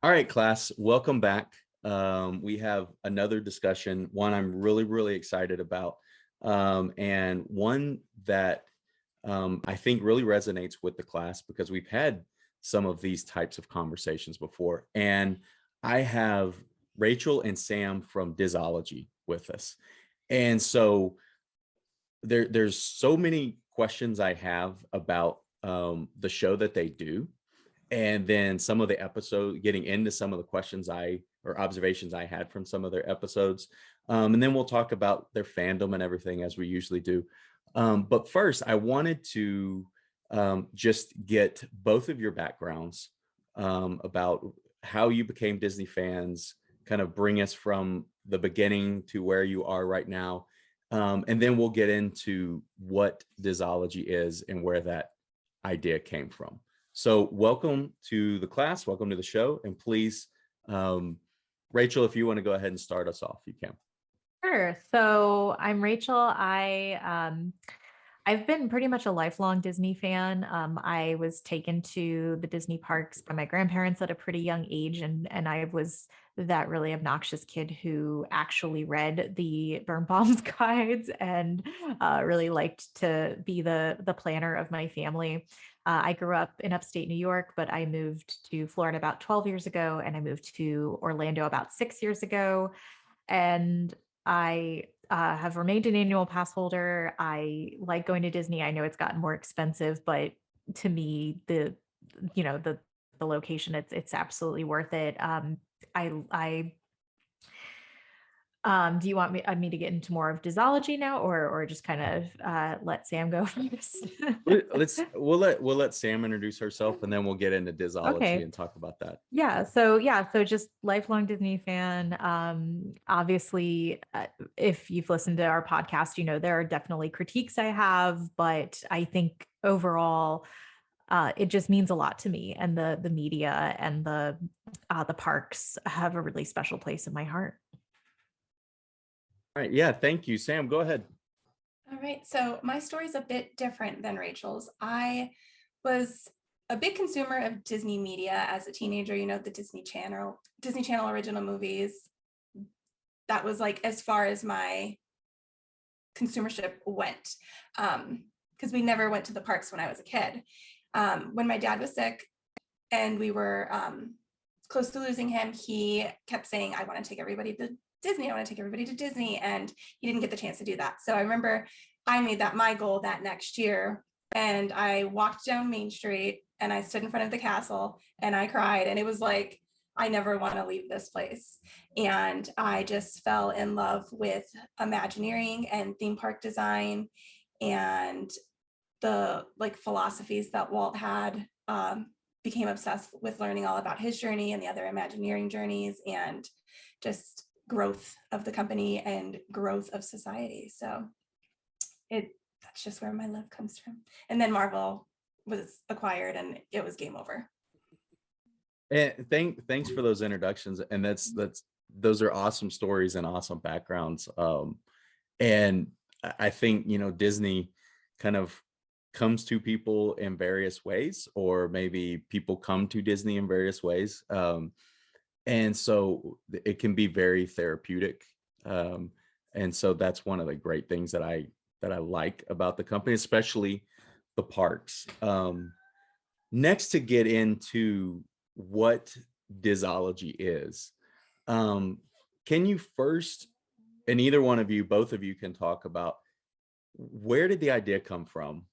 All right, class, welcome back. We have another discussion, one I'm really excited about, and one that I think really resonates with the class because we've had some of these types of conversations before. And I have Rachel and Sam from Disology with us. And so there's so many questions I have about the show that they do, and then some of the episode, getting into some of the questions or observations I had from some of their episodes. And then we'll talk about their fandom and everything as we usually do. But first, I wanted to just get both of your backgrounds about how you became Disney fans, kind of bring us from the beginning to where you are right now. And then we'll get into what Disology is and where that idea came from. So welcome to the class, welcome to the show, and please, Rachel, if you want to go ahead and start us off, you can. Sure. So I'm Rachel. I've been pretty much a lifelong Disney fan. I was taken to the Disney parks by my grandparents at a pretty young age, and I was that really obnoxious kid who actually read the Birnbaum's guides and really liked to be the planner of my family. I grew up in upstate New York, but I moved to Florida about 12 years ago, and I moved to Orlando about 6 years ago. And I have remained an annual pass holder. I like going to Disney. I know it's gotten more expensive, but to me, the location, it's absolutely worth it. I Do you want me to get into more of Disology now, or just kind of let Sam go first? We'll let Sam introduce herself, and then we'll get into Disology Okay. and talk about that. So just lifelong Disney fan. Obviously, if you've listened to our podcast, you know there are definitely critiques I have, but I think overall, it just means a lot to me, and the media and the parks have a really special place in my heart. All right, yeah, thank you, Sam. Go ahead. All right, so my story is a bit different than Rachel's. I was a big consumer of Disney media as a teenager, the Disney Channel original movies. That was like as far as my consumership went, because we never went to the parks when I was a kid. When my dad was sick and we were close to losing him, he kept saying, I want to take everybody to Disney. I want to take everybody to Disney. And he didn't get the chance to do that. So I remember I made that my goal that next year. And I walked down Main Street and I stood in front of the castle and I cried. And it was like, I never want to leave this place. And I just fell in love with Imagineering and theme park design and the philosophies that Walt had. Became obsessed with learning all about his journey and the other Imagineering journeys, and just growth of the company and growth of society. So that's just where my love comes from. And then Marvel was acquired and it was game over. And thanks for those introductions. And those are awesome stories and awesome backgrounds. And I think, Disney kind of comes to people in various ways, or maybe people come to Disney in various ways. And so it can be very therapeutic. And so that's one of the great things that I like about the company, especially the parks. Next, to get into what Disology is, can you first, and either one of you, both of you can talk about, where did the idea come from?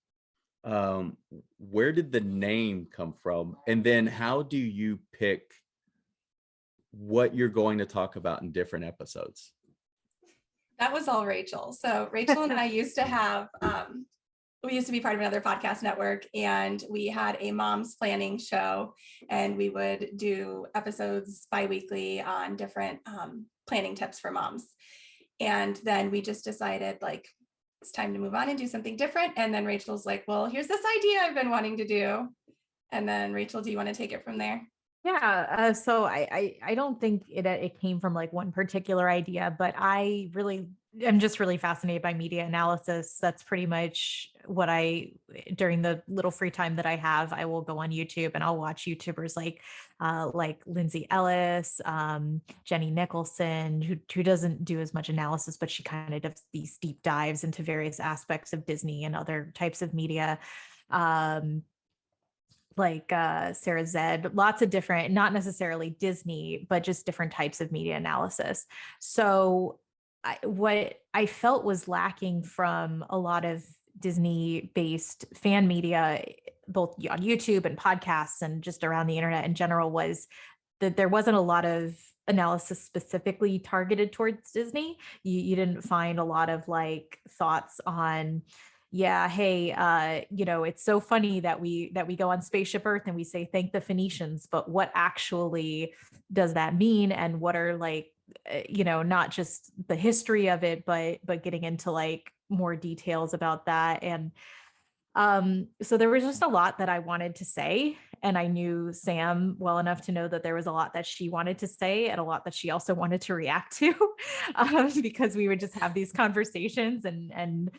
Where did the name come from? And then how do you pick what you're going to talk about in different episodes? That was all Rachel. So Rachel and I used to have, we used to be part of another podcast network, and we had a mom's planning show, and we would do episodes bi-weekly on different planning tips for moms. And then we just decided it's time to move on and do something different. And then Rachel's like, well, here's this idea I've been wanting to do. And then Rachel, do you want to take it from there? Yeah. So I don't think it came from one particular idea, but I really I'm just really fascinated by media analysis. That's pretty much what during the little free time that I have, I will go on YouTube and I'll watch YouTubers like Lindsay Ellis, Jenny Nicholson, who doesn't do as much analysis, but she kind of does these deep dives into various aspects of Disney and other types of media. Like Sarah Zed, lots of different, not necessarily Disney, but just different types of media analysis. So what I felt was lacking from a lot of Disney-based fan media, both on YouTube and podcasts and just around the internet in general, was that there wasn't a lot of analysis specifically targeted towards Disney. You didn't find a lot of like thoughts on, yeah, hey, it's so funny that we go on Spaceship Earth and we say thank the Phoenicians, but what actually does that mean? And what are like, not just the history of it, but getting into like more details about that. And so there was just a lot that I wanted to say, and I knew Sam well enough to know that there was a lot that she wanted to say and a lot that she also wanted to react to, because we would just have these conversations, and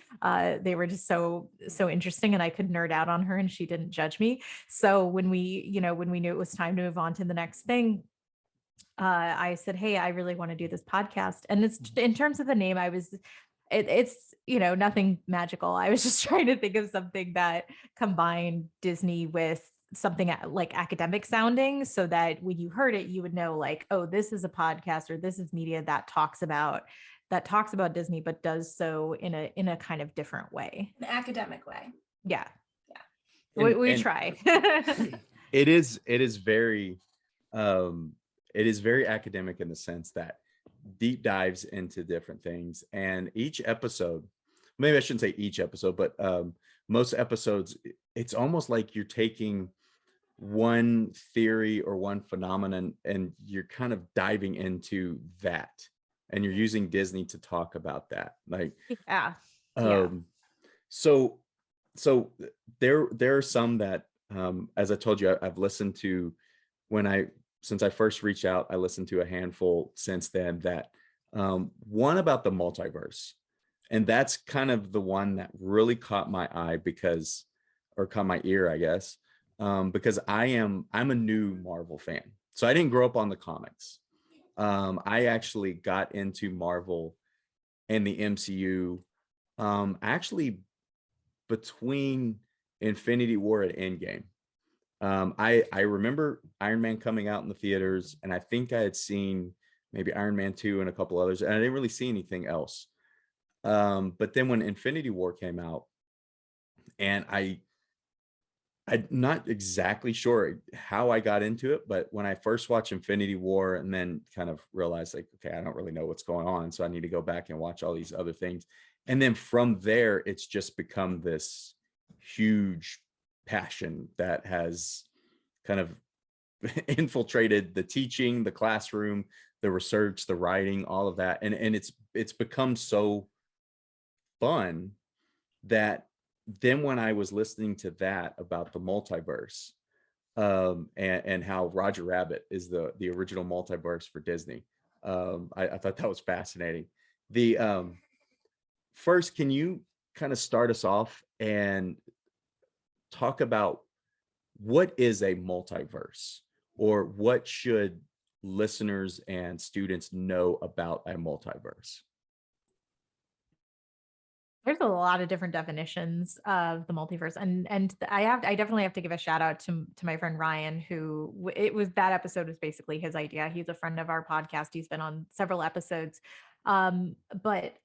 they were just so interesting, and I could nerd out on her, and she didn't judge me. So when we knew it was time to move on to the next thing, I said, hey, I really want to do this podcast. And it's, in terms of the name, it's nothing magical. I was just trying to think of something that combined Disney with something like academic sounding, so that when you heard it, you would know like, oh, this is a podcast, or this is media that talks about Disney, but does so in a kind of different way. An academic way. Yeah. And, we try. it is very it is very academic in the sense that deep dives into different things, and each episode, maybe I shouldn't say each episode, but most episodes, it's almost like you're taking one theory or one phenomenon and you're kind of diving into that, and you're using Disney to talk about that, like so there are some that as I told you, I've listened to. Since I first reached out, I listened to a handful since then. That one about the multiverse, and that's kind of the one that really caught my eye or caught my ear, I guess, because I'm a new Marvel fan, so I didn't grow up on the comics. I actually got into Marvel and the MCU actually between Infinity War and Endgame. I remember Iron Man coming out in the theaters, and I think I had seen maybe Iron Man 2 and a couple others, and I didn't really see anything else. But then when Infinity War came out, and I'm not exactly sure how I got into it, but when I first watched Infinity War and then kind of realized like, okay, I don't really know what's going on, so I need to go back and watch all these other things. And then from there, it's just become this huge passion that has kind of infiltrated the teaching, the classroom, the research, the writing, all of that, and it's become so fun that then when I was listening to that about the multiverse, and how Roger Rabbit is the original multiverse for Disney, I thought that was fascinating. The first, can you kind of start us off and talk about what is a multiverse, or what should listeners and students know about a multiverse? There's a lot of different definitions of the multiverse, and I definitely have to give a shout out to my friend Ryan, who that episode was basically his idea. He's a friend of our podcast. He's been on several episodes, but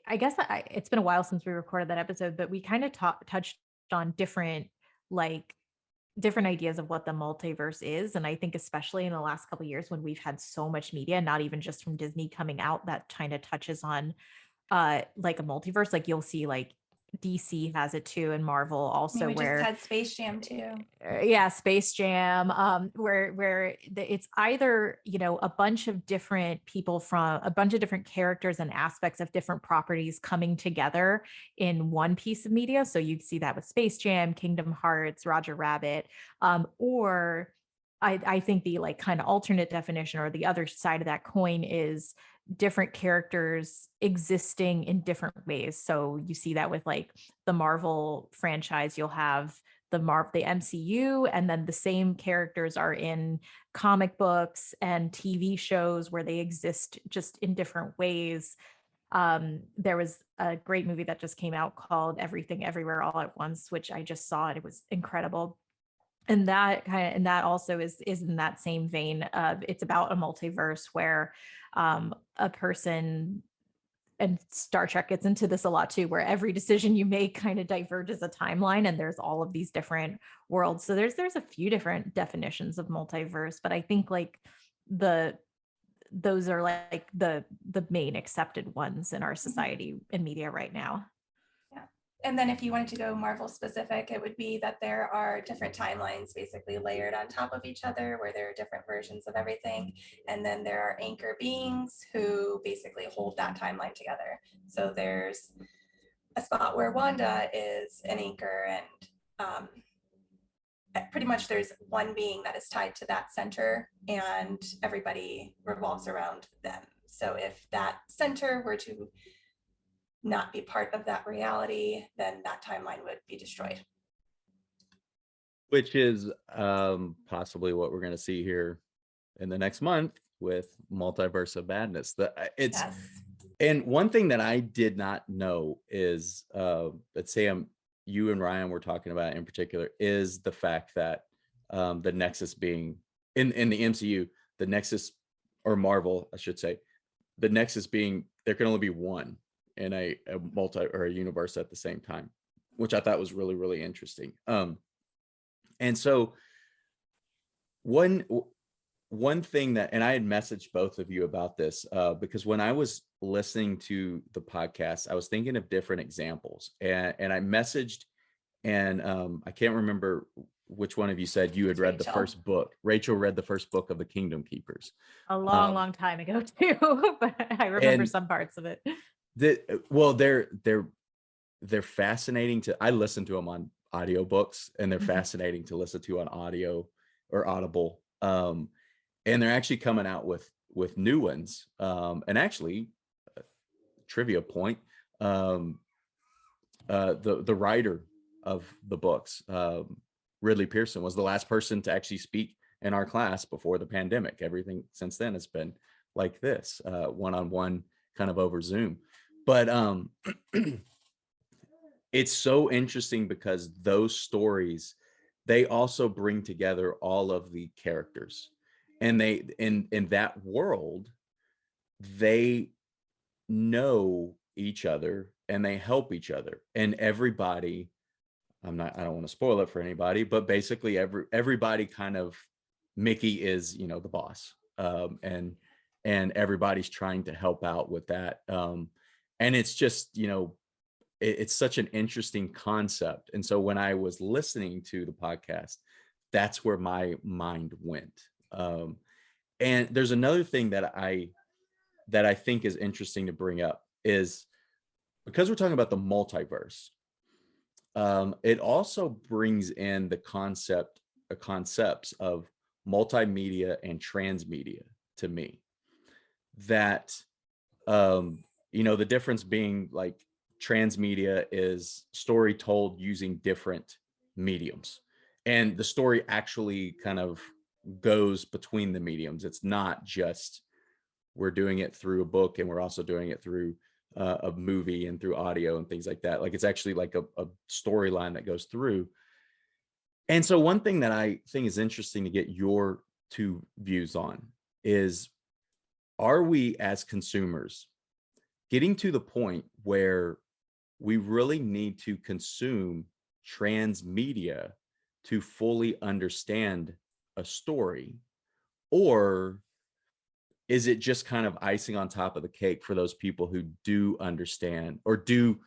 I guess it's been a while since we recorded that episode, but we kind of touched on different ideas of what the multiverse is. And I think especially in the last couple of years, when we've had so much media, not even just from Disney, coming out that kind of touches on like a multiverse, like you'll see like DC has it too, and Marvel also. We just had Space Jam too. Yeah, Space Jam, where it's either a bunch of different people from a bunch of different characters and aspects of different properties coming together in one piece of media. So you'd see that with Space Jam, Kingdom Hearts, Roger Rabbit, or I think the like kind of alternate definition, or the other side of that coin, is different characters existing in different ways. So you see that with like the Marvel franchise, you'll have the MCU, and then the same characters are in comic books and TV shows where they exist just in different ways. There was a great movie that just came out called Everything Everywhere All at Once, which I just saw, and it was incredible. And that also is in that same vein of, it's about a multiverse where a person, and Star Trek gets into this a lot too, where every decision you make kind of diverges a timeline, and there's all of these different worlds. So there's a few different definitions of multiverse, but I think like those are like the main accepted ones in our society and media right now. Yeah. And then if you wanted to go Marvel specific, it would be that there are different timelines basically layered on top of each other, where there are different versions of everything. And then there are anchor beings who basically hold that timeline together. So there's a spot where Wanda is an anchor, and pretty much there's one being that is tied to that center, and everybody revolves around them. So if that center were to not be part of that reality, then that timeline would be destroyed. Which is possibly what we're going to see here in the next month with Multiverse of Madness. It's Yes. And one thing that I did not know is that Sam, you and Ryan were talking about in particular, is the fact that the Nexus being in the MCU, the Nexus, or Marvel, I should say, the Nexus being, there can only be one in a multi or a universe at the same time, which I thought was really, really interesting. And so one thing that, and I had messaged both of you about this because when I was listening to the podcast, I was thinking of different examples, and I messaged, and I can't remember which one of you said you had read the first book. Rachel read the first book of the Kingdom Keepers A long time ago too, but I remember some parts of it. Well, they're fascinating I listen to them on audiobooks, and they're fascinating to listen to on audio or Audible. And they're actually coming out with new ones. And actually, trivia point, the writer of the books, Ridley Pearson, was the last person to actually speak in our class before the pandemic. Everything since then has been like this, one-on-one, kind of over Zoom. But it's so interesting because those stories, they also bring together all of the characters, and they in that world, they know each other and they help each other, and everybody, I don't want to spoil it for anybody, but basically everybody kind of, Mickey is, the boss, and everybody's trying to help out with that. And it's just, it's such an interesting concept. And so when I was listening to the podcast, that's where my mind went. And there's another thing that I think is interesting to bring up, is because we're talking about the multiverse, it also brings in the concepts of multimedia and transmedia to me. That, the difference being, like, transmedia is story told using different mediums, and the story actually kind of goes between the mediums. It's not just we're doing it through a book and we're also doing it through a movie and through audio and things like that. Like, it's actually like a storyline that goes through. And so one thing that I think is interesting to get your two views on is, are we as consumers getting to the point where we really need to consume transmedia to fully understand a story? Or is it just kind of icing on top of the cake for those people who do understand, or do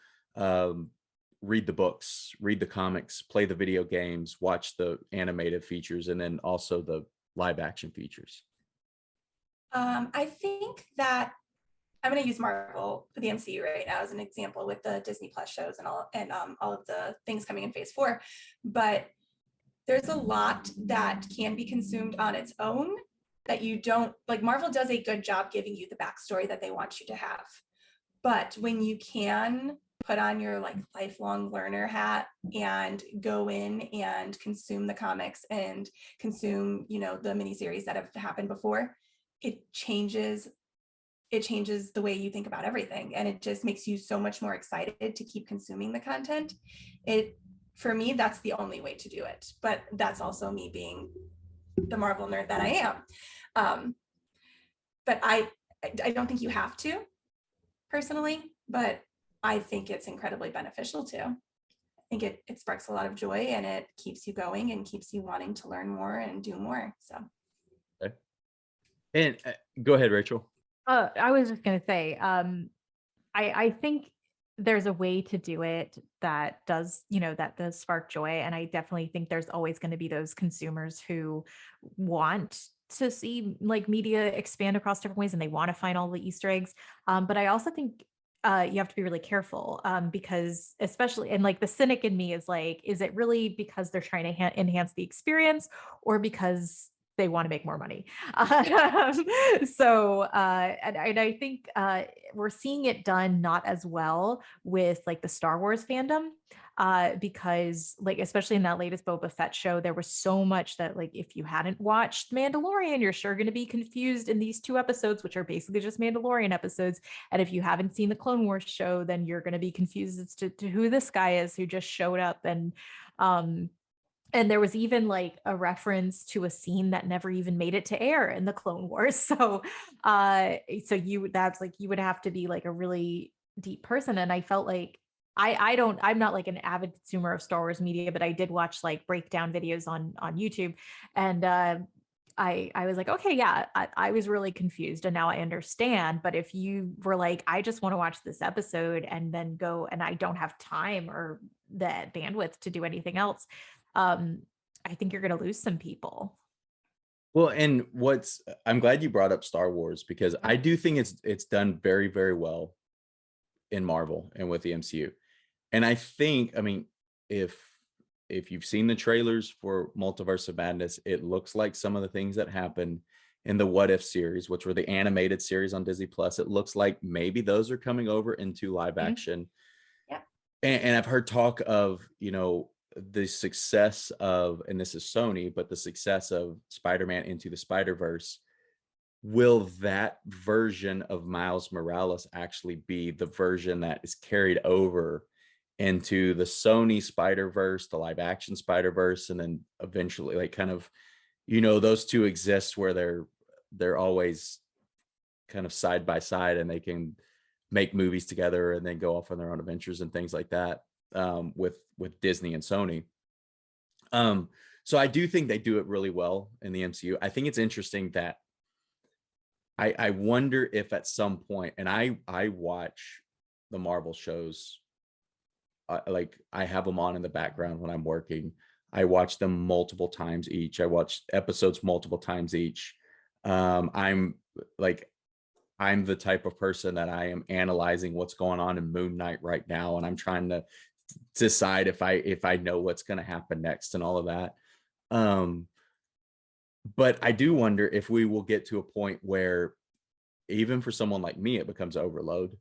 read the books, read the comics, play the video games, watch the animated features, and then also the live action features? I think that I'm going to use Marvel, the MCU right now, as an example with the Disney Plus shows and all of the things coming in Phase 4. But there's a lot that can be consumed on its own, that you don't like. Marvel does a good job giving you the backstory that they want you to have. But when you can put on your like lifelong learner hat and go in and consume the comics and consume, you know, the miniseries that have happened before, it changes the way you think about everything, and it just makes you so much more excited to keep consuming the content. It, for me, that's the only way to do it, but that's also me being the Marvel nerd that I am. But I don't think you have to, personally, but I think it's incredibly beneficial too. I think it sparks a lot of joy, and it keeps you going and keeps you wanting to learn more and do more. So Okay. And go ahead, Rachel. I was just gonna say, I think there's a way to do it that does, that does spark joy. And I definitely think there's always going to be those consumers who want to see like media expand across different ways and they want to find all the Easter eggs. But I also think you have to be really careful because especially, and like the cynic in me is like, is it really because they're trying to enhance the experience or because they want to make more money? So, and I think we're seeing it done not as well with like the Star Wars fandom, because like, especially in that latest Boba Fett show, there was so much that like, if you hadn't watched Mandalorian, you're sure going to be confused in these 2 episodes, which are basically just Mandalorian episodes. And if you haven't seen the Clone Wars show, then you're going to be confused as to who this guy is who just showed up. And there was even like a reference to a scene that never even made it to air in the Clone Wars. So, that's like, you would have to be like a really deep person. And I felt like I'm not like an avid consumer of Star Wars media, but I did watch like breakdown videos on YouTube. And, I was like, okay, yeah, I was really confused and now I understand. But if you were like, I just want to watch this episode and then go, and I don't have time or the bandwidth to do anything else, I think you're going to lose some people. Well, and I'm glad you brought up Star Wars because I do think it's done very, very well in Marvel and with the MCU. And I think, I mean, if you've seen the trailers for Multiverse of Madness, it looks like some of the things that happened in the What If series, which were the animated series on Disney Plus, it looks like maybe those are coming over into live action. Yeah. And I've heard talk of, the success of, and this is Sony, but the success of Spider-Man Into the Spider-Verse. Will that version of Miles Morales actually be the version that is carried over into the Sony Spider-Verse, the live action Spider-Verse, and then eventually like kind of, those two exist where they're always kind of side by side and they can make movies together and then go off on their own adventures and things like that, with Disney and Sony. So I do think they do it really well in the MCU. I think it's interesting that I wonder if at some point, and I watch the Marvel shows, like I have them on in the background when I'm working. I watch them multiple times each. I watch episodes multiple times each. I'm the type of person that I am analyzing what's going on in Moon Knight right now, and I'm trying to decide if I know what's going to happen next and all of that. But I do wonder if we will get to a point where even for someone like me, it becomes overload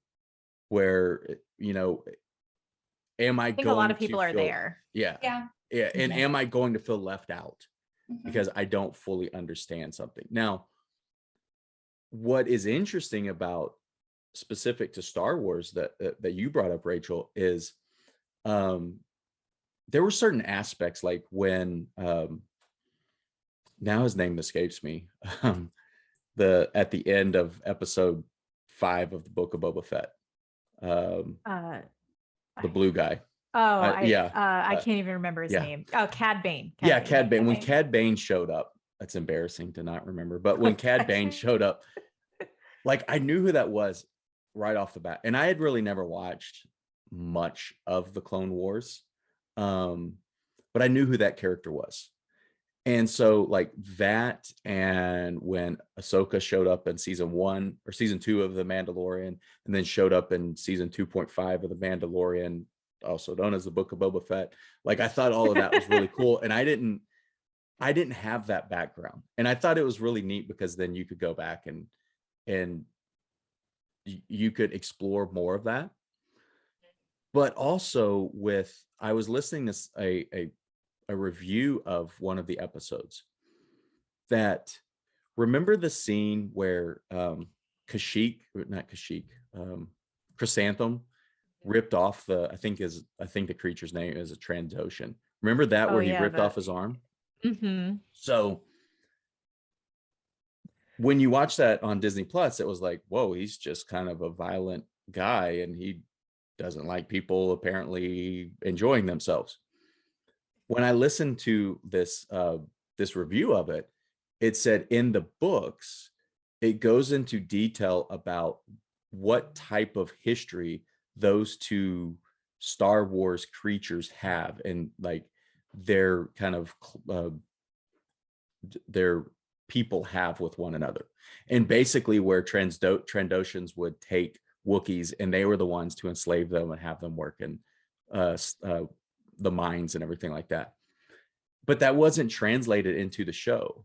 where, am I think going a lot of people to are feel, there. Yeah. And Yeah. am I going to feel left out because I don't fully understand something? Now, what is interesting about specific to Star Wars that you brought up, Rachel, is there were certain aspects like when now his name escapes me, at the end of episode 5 of the Book of Boba Fett, the blue guy. I can't even remember his yeah. name. Oh, Cad Bane. Cad Bane. When Cad Bane showed up, that's embarrassing to not remember, but when Cad Bane showed up, like I knew who that was right off the bat, and I had really never watched much of the Clone Wars, but I knew who that character was. And so like that, and when Ahsoka showed up in season 1 or season 2 of The Mandalorian, and then showed up in season 2.5 of The Mandalorian, also known as the Book of Boba Fett, like I thought all of that was really cool. And I didn't I didn't have that background, and I thought it was really neat because then you could go back and you could explore more of that. But also I was listening to a review of one of the episodes that, remember the scene where Chrysanthemum ripped off I think the creature's name is a Trandoshan. Remember that, Oh where he yeah, ripped off his arm? Mm-hmm. So when you watch that on Disney Plus, it was like, whoa, he's just kind of a violent guy and he doesn't like people apparently enjoying themselves. When I listened to this review of it, it said in the books, it goes into detail about what type of history those two Star Wars creatures have, and like their kind of their people have with one another, and basically where Trandoshans would take Wookiees and they were the ones to enslave them and have them work in the mines and everything like that. But that wasn't translated into the show.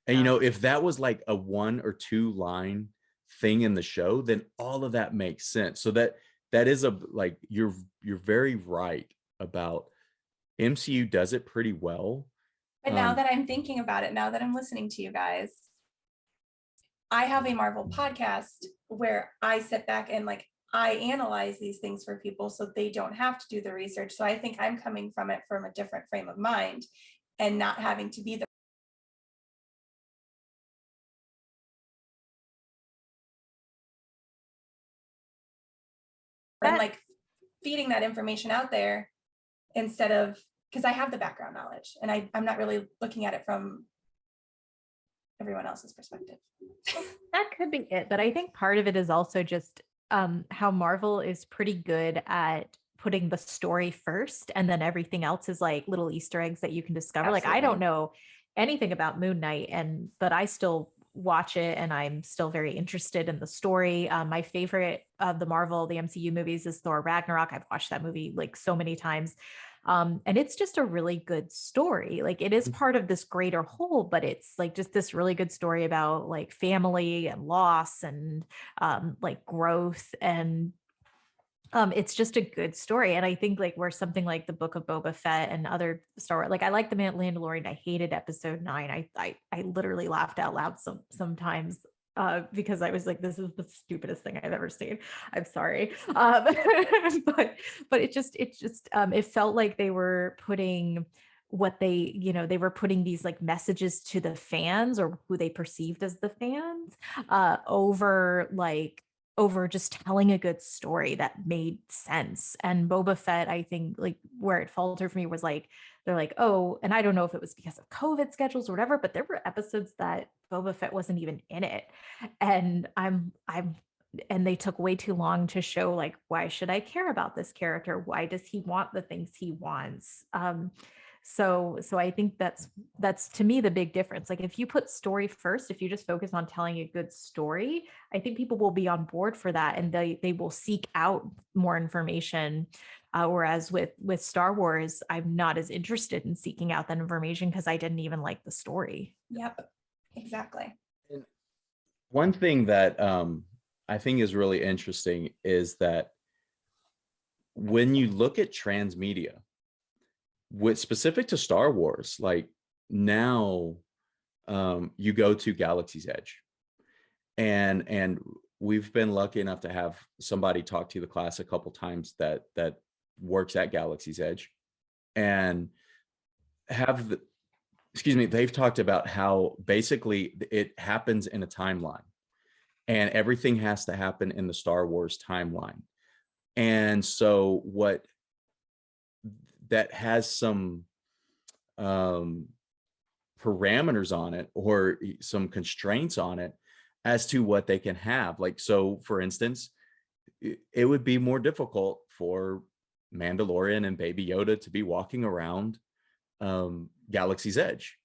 And, you know, if that was like a 1 or 2 line thing in the show, then all of that makes sense. So that is like, you're very right about MCU does it pretty well. But now that I'm thinking about it, now that I'm listening to you guys, I have a Marvel podcast where I sit back and like I analyze these things for people so they don't have to do the research. So I think I'm coming from it from a different frame of mind and not having to be the and like feeding that information out there instead of, because I have the background knowledge and I'm not really looking at it from everyone else's perspective. That could be it. But I think part of it is also just how Marvel is pretty good at putting the story first, and then everything else is like little Easter eggs that you can discover. Absolutely. Like I don't know anything about Moon Knight, but I still watch it and I'm still very interested in the story. My favorite of the MCU movies is Thor Ragnarok. I've watched that movie like so many times. And it's just a really good story. Like it is part of this greater whole, but it's like just this really good story about like family and loss and like growth, and it's just a good story. And I think like where something like the Book of Boba Fett and other Star Wars, like I like the Mandalorian. I hated episode 9. I literally laughed out loud sometimes because I was like, this is the stupidest thing I've ever seen. I'm sorry. But it felt like they were putting they were putting these like messages to the fans, or who they perceived as the fans, over just telling a good story that made sense. And Boba Fett, I think like where it faltered for me was like, they're like, oh, and I don't know if it was because of COVID schedules or whatever, but there were episodes that Boba Fett wasn't even in it. And and they took way too long to show like, why should I care about this character? Why does he want the things he wants? So I think that's to me the big difference. Like if you put story first, if you just focus on telling a good story, I think people will be on board for that, and they will seek out more information. Whereas with Star Wars, I'm not as interested in seeking out that information because I didn't even like the story. Yep, exactly. And one thing that I think is really interesting is that when you look at transmedia, with specific to Star Wars, like now you go to Galaxy's Edge, and we've been lucky enough to have somebody talk to the class a couple times that works at Galaxy's Edge, and they've talked about how basically it happens in a timeline, and everything has to happen in the Star Wars timeline. And so what that has some parameters on it, or some constraints on it, as to what they can have. Like, so for instance, it would be more difficult for Mandalorian and Baby Yoda to be walking around Galaxy's Edge.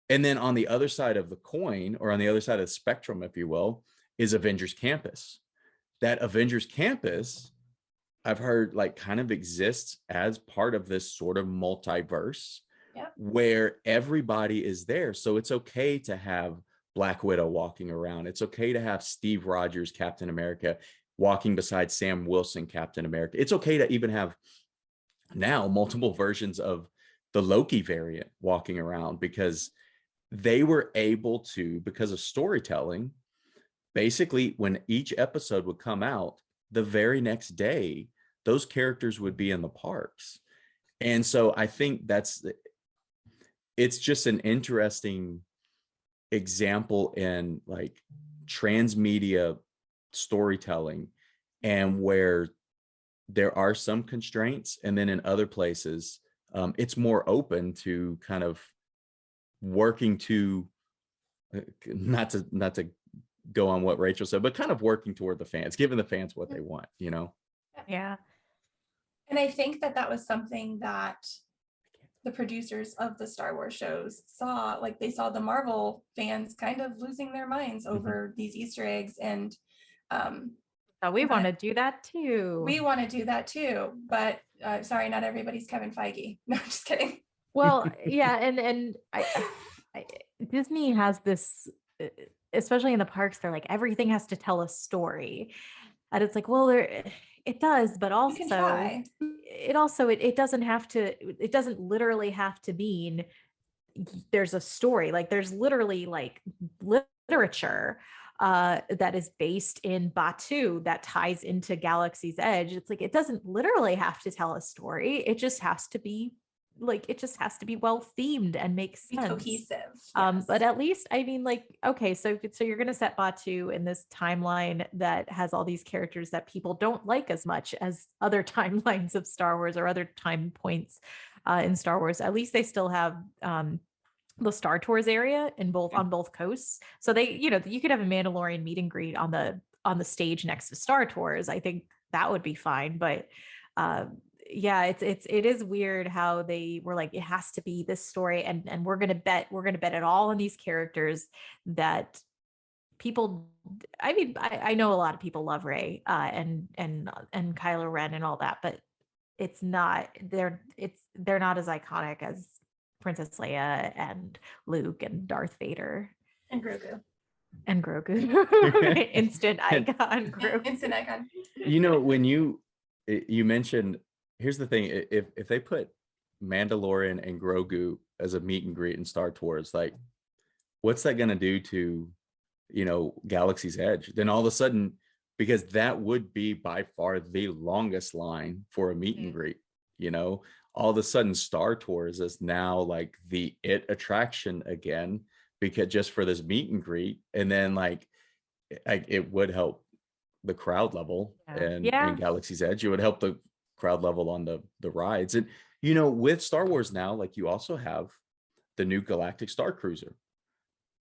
And then on the other side of the coin, or on the other side of the spectrum, if you will, is Avengers Campus. That Avengers Campus, I've heard, like kind of exists as part of this sort of multiverse. where everybody is there. So it's okay to have Black Widow walking around. It's okay to have Steve Rogers, Captain America, walking beside Sam Wilson, Captain America. It's okay to even have now multiple versions of the Loki variant walking around, because they were able to, because of storytelling, basically when each episode would come out, the very next day, those characters would be in the parks. And so I think it's just an interesting example in like transmedia storytelling, and where there are some constraints, and then in other places it's more open to kind of working to not to go on what Rachel said, but kind of working toward the fans, giving the fans what they want, you know? Yeah. And I think that was something that the producers of the Star Wars shows saw. Like, they saw the Marvel fans kind of losing their minds over these Easter eggs, and we want to do that too. We want to do that too, but sorry, not everybody's Kevin Feige. No, I'm just kidding. Well, yeah, and I Disney has this, especially in the parks, they're like, everything has to tell a story, and it's like, well, it does, but also it doesn't have to. It doesn't literally have to mean there's a story. Like, there's literally like literature that is based in Batu that ties into Galaxy's Edge. It's like, it doesn't literally have to tell a story. It just has to be well themed and make sense. Cohesive. Yes. But at least, I mean, like, okay, so you're going to set Batu in this timeline that has all these characters that people don't like as much as other timelines of Star Wars or other time points in Star Wars. At least they still have the Star Tours area on both coasts. So they, you could have a Mandalorian meet and greet on the stage next to Star Tours. I think that would be fine. But yeah, it is weird how they were like, it has to be this story, and we're gonna bet it all on these characters that people. I mean, I know a lot of people love Rey and Kylo Ren and all that, but it's not they're not as iconic as Princess Leia and Luke and Darth Vader and Grogu. Instant icon. Grogu. Instant icon. When you mentioned, here's the thing: if they put Mandalorian and Grogu as a meet and greet in Star Tours, like, what's that going to do to Galaxy's Edge? Then all of a sudden, because that would be by far the longest line for a meet and greet, all of a sudden Star Tours is now like the attraction again, because just for this meet and greet. And then like it would help the crowd level and Galaxy's Edge. It would help the crowd level on the rides. And with Star Wars now, like, you also have the new Galactic Star Cruiser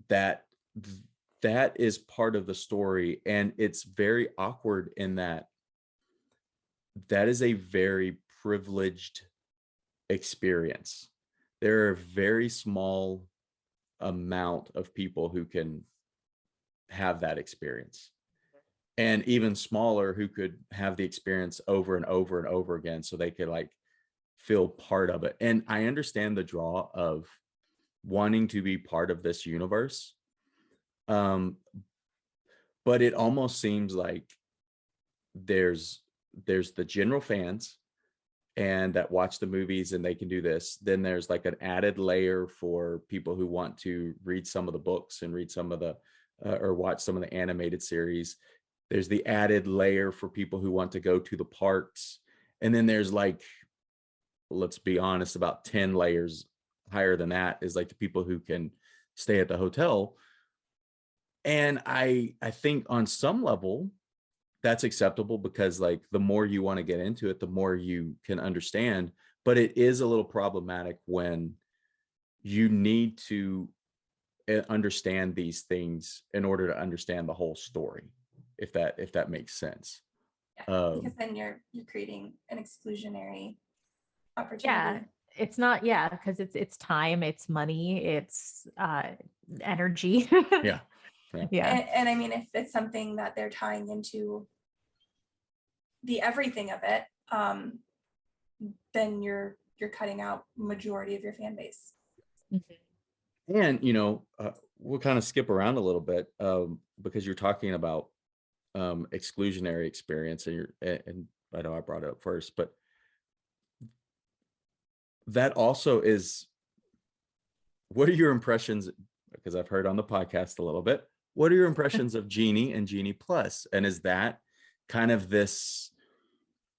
that is part of the story, and it's very awkward in that is a very privileged experience. There are a very small amount of people who can have that experience, and even smaller who could have the experience over and over and over again, so they could like feel part of it. And I understand the draw of wanting to be part of this universe, but it almost seems like there's the general fans and that watch the movies and they can do this. Then there's like an added layer for people who want to read some of the books and read some of the or watch some of the animated series. There's the added layer for people who want to go to the parks. And then there's like, let's be honest, about 10 layers higher than that is like the people who can stay at the hotel. And I think on some level that's acceptable, because like the more you want to get into it, the more you can understand. But it is a little problematic when you need to understand these things in order to understand the whole story, if that makes sense. Because then you're creating an exclusionary opportunity. Yeah, it's not. Yeah, because it's time, it's money, it's energy. Yeah. And I mean, if it's something that they're tying into the everything of it, then you're you're cutting out majority of your fan base. And we'll kind of skip around a little bit because you're talking about exclusionary experience, and I know I brought it up first, but that also is, what are your impressions, because I've heard on the podcast a little bit, what are your impressions of Genie and Genie Plus? And is that kind of this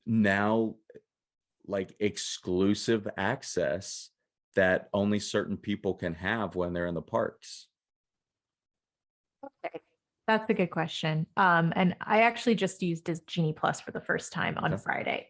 now like exclusive access that only certain people can have when they're in the parks? Okay. That's a good question. And I actually just used Genie Plus for the first time on Friday.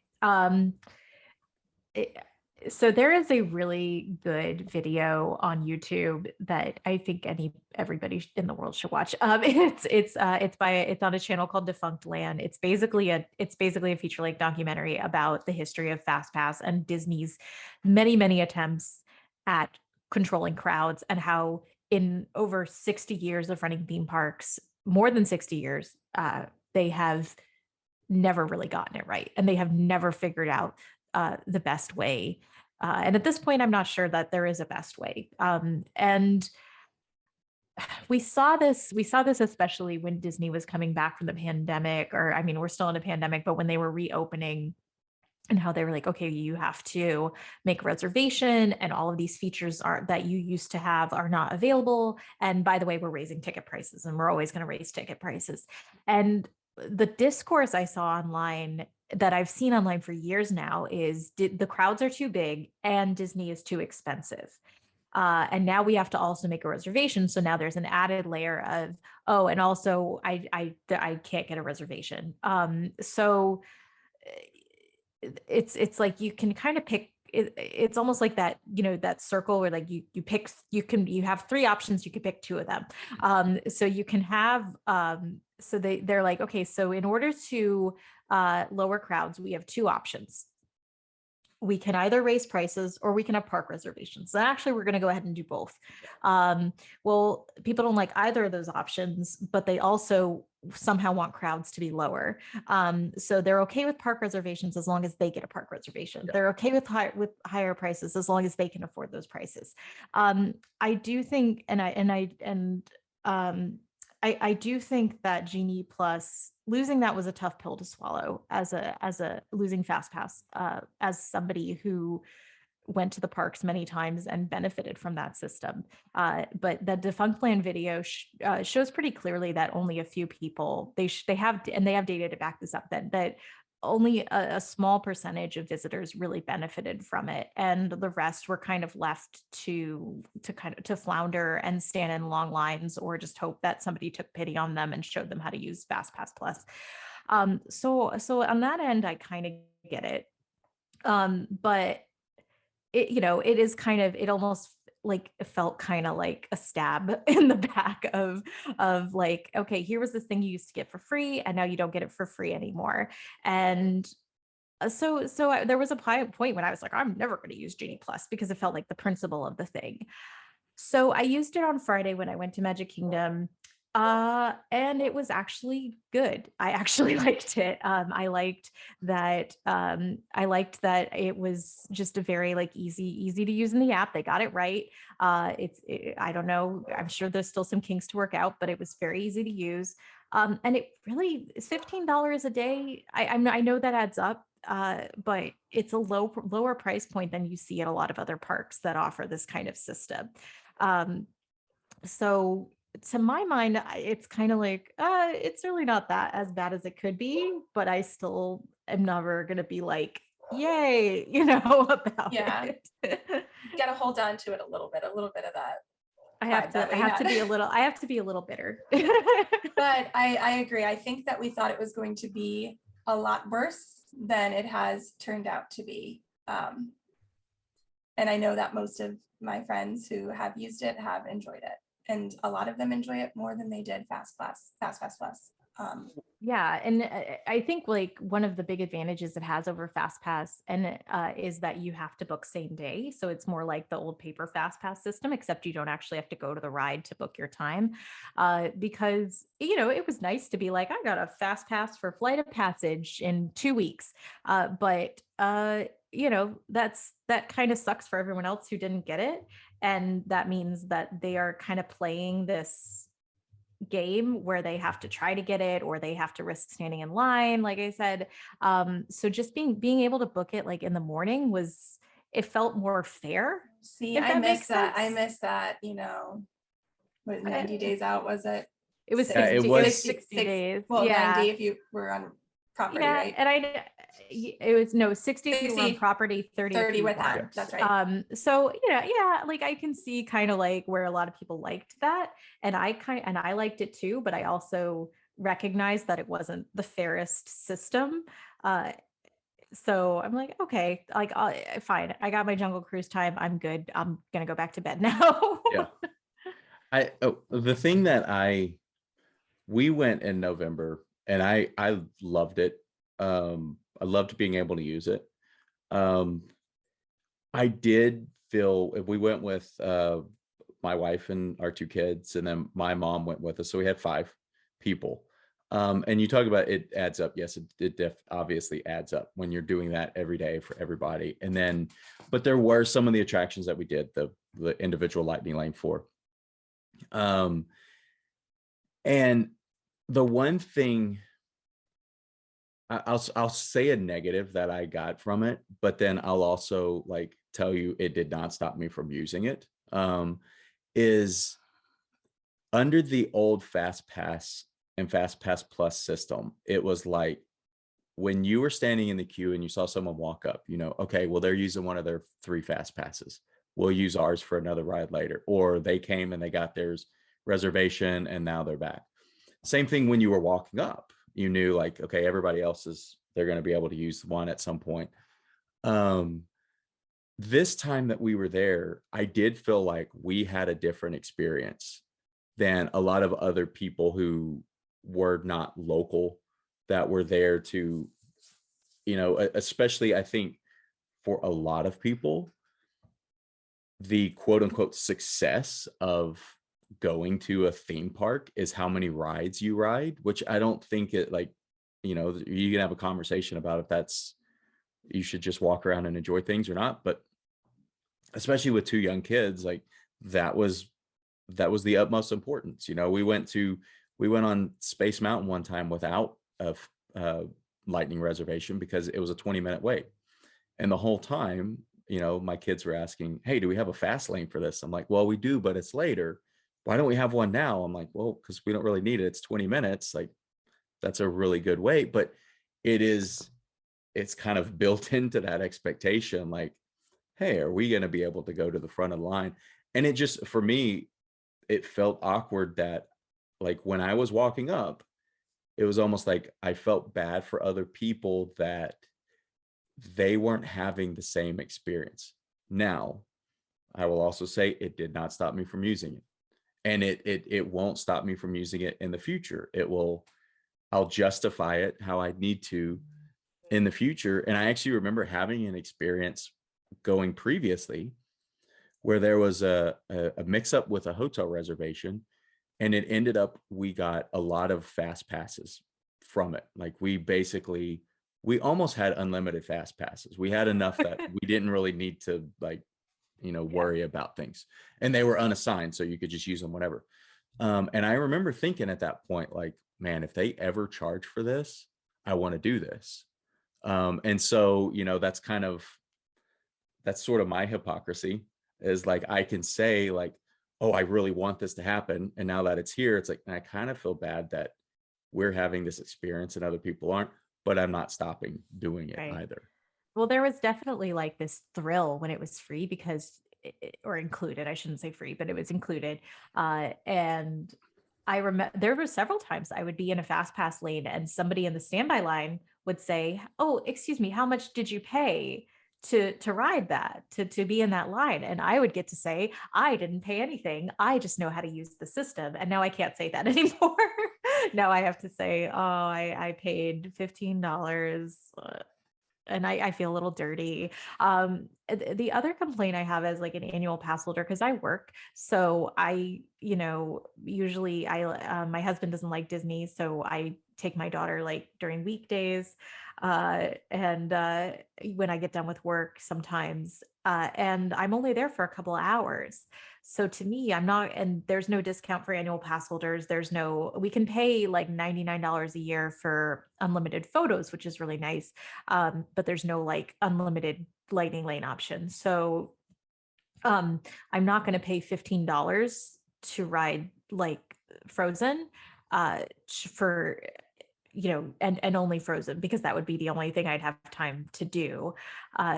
So there is a really good video on YouTube that I think everybody in the world should watch. It's on a channel called Defunct Land. It's basically a feature-length documentary about the history of FastPass and Disney's many attempts at controlling crowds, and how in over 60 years of running theme parks, more than 60 years, they have never really gotten it right, and they have never figured out the best way. And at this point, I'm not sure that there is a best way. And we saw this especially when Disney was coming back from the pandemic, or I mean, we're still in a pandemic, but when they were reopening, and how they were like, okay, you have to make a reservation, and all of these features that you used to have are not available. And by the way, we're raising ticket prices, and we're always going to raise ticket prices. And the discourse I saw online, that I've seen online for years now, is the crowds are too big and Disney is too expensive. And now we have to also make a reservation. So now there's an added layer of, oh, and also I can't get a reservation. So it's like you can kind of pick. It's almost like that, that circle where like you have three options. You could pick two of them. So you can have, so they're like, okay, so in order to lower crowds, we have two options. We can either raise prices or we can have park reservations. And actually, we're going to go ahead and do both. Well, people don't like either of those options, but they also somehow want crowds to be lower. So they're okay with park reservations as long as they get a park reservation. Yeah. They're okay with higher prices as long as they can afford those prices. I do think, I do think that Genie Plus, losing that was a tough pill to swallow as a losing FastPass, as somebody who went to the parks many times and benefited from that system. But the Defunct Land video shows pretty clearly that only a few people, they have data to back this up, that only a small percentage of visitors really benefited from it, and the rest were kind of left to flounder and stand in long lines, or just hope that somebody took pity on them and showed them how to use FastPass Plus. So on that end, I kind of get it, but it is kind of, it almost like it felt kind of like a stab in the back of like, okay, here was this thing you used to get for free, and now you don't get it for free anymore. And so there was a point when I was like, I'm never going to use Genie Plus, because it felt like the principle of the thing. So I used it on Friday when I went to Magic Kingdom. And it was actually good. I actually liked it. I liked that it was just a very like easy to use in the app. They got it right. I don't know. I'm sure there's still some kinks to work out, but it was very easy to use. And it really is $15 a day. I know that adds up. But it's a lower price point than you see at a lot of other parks that offer this kind of system. So to my mind, it's kind of like, it's really not that as bad as it could be, but I still am never going to be like, yay, about it. You got to hold on to it a little bit of that. I have to be a little bitter. But I agree. I think that we thought it was going to be a lot worse than it has turned out to be. And I know that most of my friends who have used it have enjoyed it. And a lot of them enjoy it more than they did FastPass Plus. Yeah, and I think like one of the big advantages it has over FastPass and is that you have to book same day. So it's more like the old paper FastPass system, except you don't actually have to go to the ride to book your time. Because it was nice to be like, I got a FastPass for Flight of Passage in 2 weeks, but that kind of sucks for everyone else who didn't get it. And that means that they are kind of playing this game where they have to try to get it, or they have to risk standing in line, like I said. So just being able to book it like in the morning it felt more fair. See, If I that miss makes that. I sense. miss that, what, 90 days out, was it? It was 60, 60, it it was was 60 days. Well, Yeah. 90 if you were on property, Yeah. right? And it was no 60 if you were on 60, property, 30 if 30 you with weren't. them. That's right. So yeah, like I can see kind of like where a lot of people liked that. And I liked it too, but I also recognized that it wasn't the fairest system. So I'm like, okay, like fine. I got my Jungle Cruise time. I'm good. I'm gonna go back to bed now. Yeah. The thing that we went in November, and I loved it. I loved being able to use it. I did feel, if we went with my wife and our two kids, and then my mom went with us, so we had 5 people. And you talk about it adds up. Yes, it obviously adds up when you're doing that every day for everybody. And then, but there were some of the attractions that we did the individual lightning lane for. And the one thing I'll say a negative that I got from it, but then I'll also like tell you it did not stop me from using it. Is under the old Fast Pass and Fast Pass Plus system, it was like when you were standing in the queue and you saw someone walk up, okay, well, they're using one of their 3 Fast Passes. We'll use ours for another ride later. Or they came and they got theirs reservation and now they're back. Same thing when you were walking up. You knew like, okay, everybody else they're going to be able to use one at some point. This time that we were there, I did feel like we had a different experience than a lot of other people who were not local that were there to, especially I think for a lot of people, the quote unquote success of going to a theme park is how many rides you ride, which I don't think it like, you can have a conversation about if you should just walk around and enjoy things or not. But especially with 2 young kids, like that was the utmost importance. We went on Space Mountain one time without a lightning reservation because it was a 20-minute wait. And the whole time, my kids were asking, hey, do we have a fast lane for this? I'm like, well, we do, but it's later. Why don't we have one now? I'm like, well, because we don't really need it. It's 20 minutes. Like, that's a really good wait. But it's kind of built into that expectation. Like, hey, are we going to be able to go to the front of the line? And it just, for me, it felt awkward that like when I was walking up, it was almost like I felt bad for other people that they weren't having the same experience. Now, I will also say it did not stop me from using it. And it won't stop me from using it in the future. I'll justify it how I need to in the future. And I actually remember having an experience going previously where there was a mix up with a hotel reservation, and it ended up we got a lot of fast passes from it. Like we almost had unlimited fast passes. We had enough that we didn't really need to worry about things, and they were unassigned, so you could just use them whenever. And I remember thinking at that point, like, man, if they ever charge for this, I want to do this. And so, that's sort of my hypocrisy, is like, I can say like, oh, I really want this to happen. And now that it's here, it's like, I kind of feel bad that we're having this experience and other people aren't, but I'm not stopping doing it either. Well, there was definitely like this thrill when it was free or included. I shouldn't say free, but it was included. And I remember there were several times I would be in a fast pass lane and somebody in the standby line would say, oh, excuse me, how much did you pay to ride that, to be in that line? And I would get to say, I didn't pay anything. I just know how to use the system. And now I can't say that anymore. Now I have to say, oh, I paid $15. and I feel a little dirty. The other complaint I have is like an annual pass holder, because I work. So I, usually my husband doesn't like Disney. So I take my daughter like during weekdays. And when I get done with work sometimes, and I'm only there for a couple of hours. So to me, I'm not, and there's no discount for annual pass holders. We can pay like $99 a year for unlimited photos, which is really nice. But there's no like unlimited lightning lane option. So I'm not going to pay $15 to ride like Frozen for and only Frozen, because that would be the only thing I'd have time to do.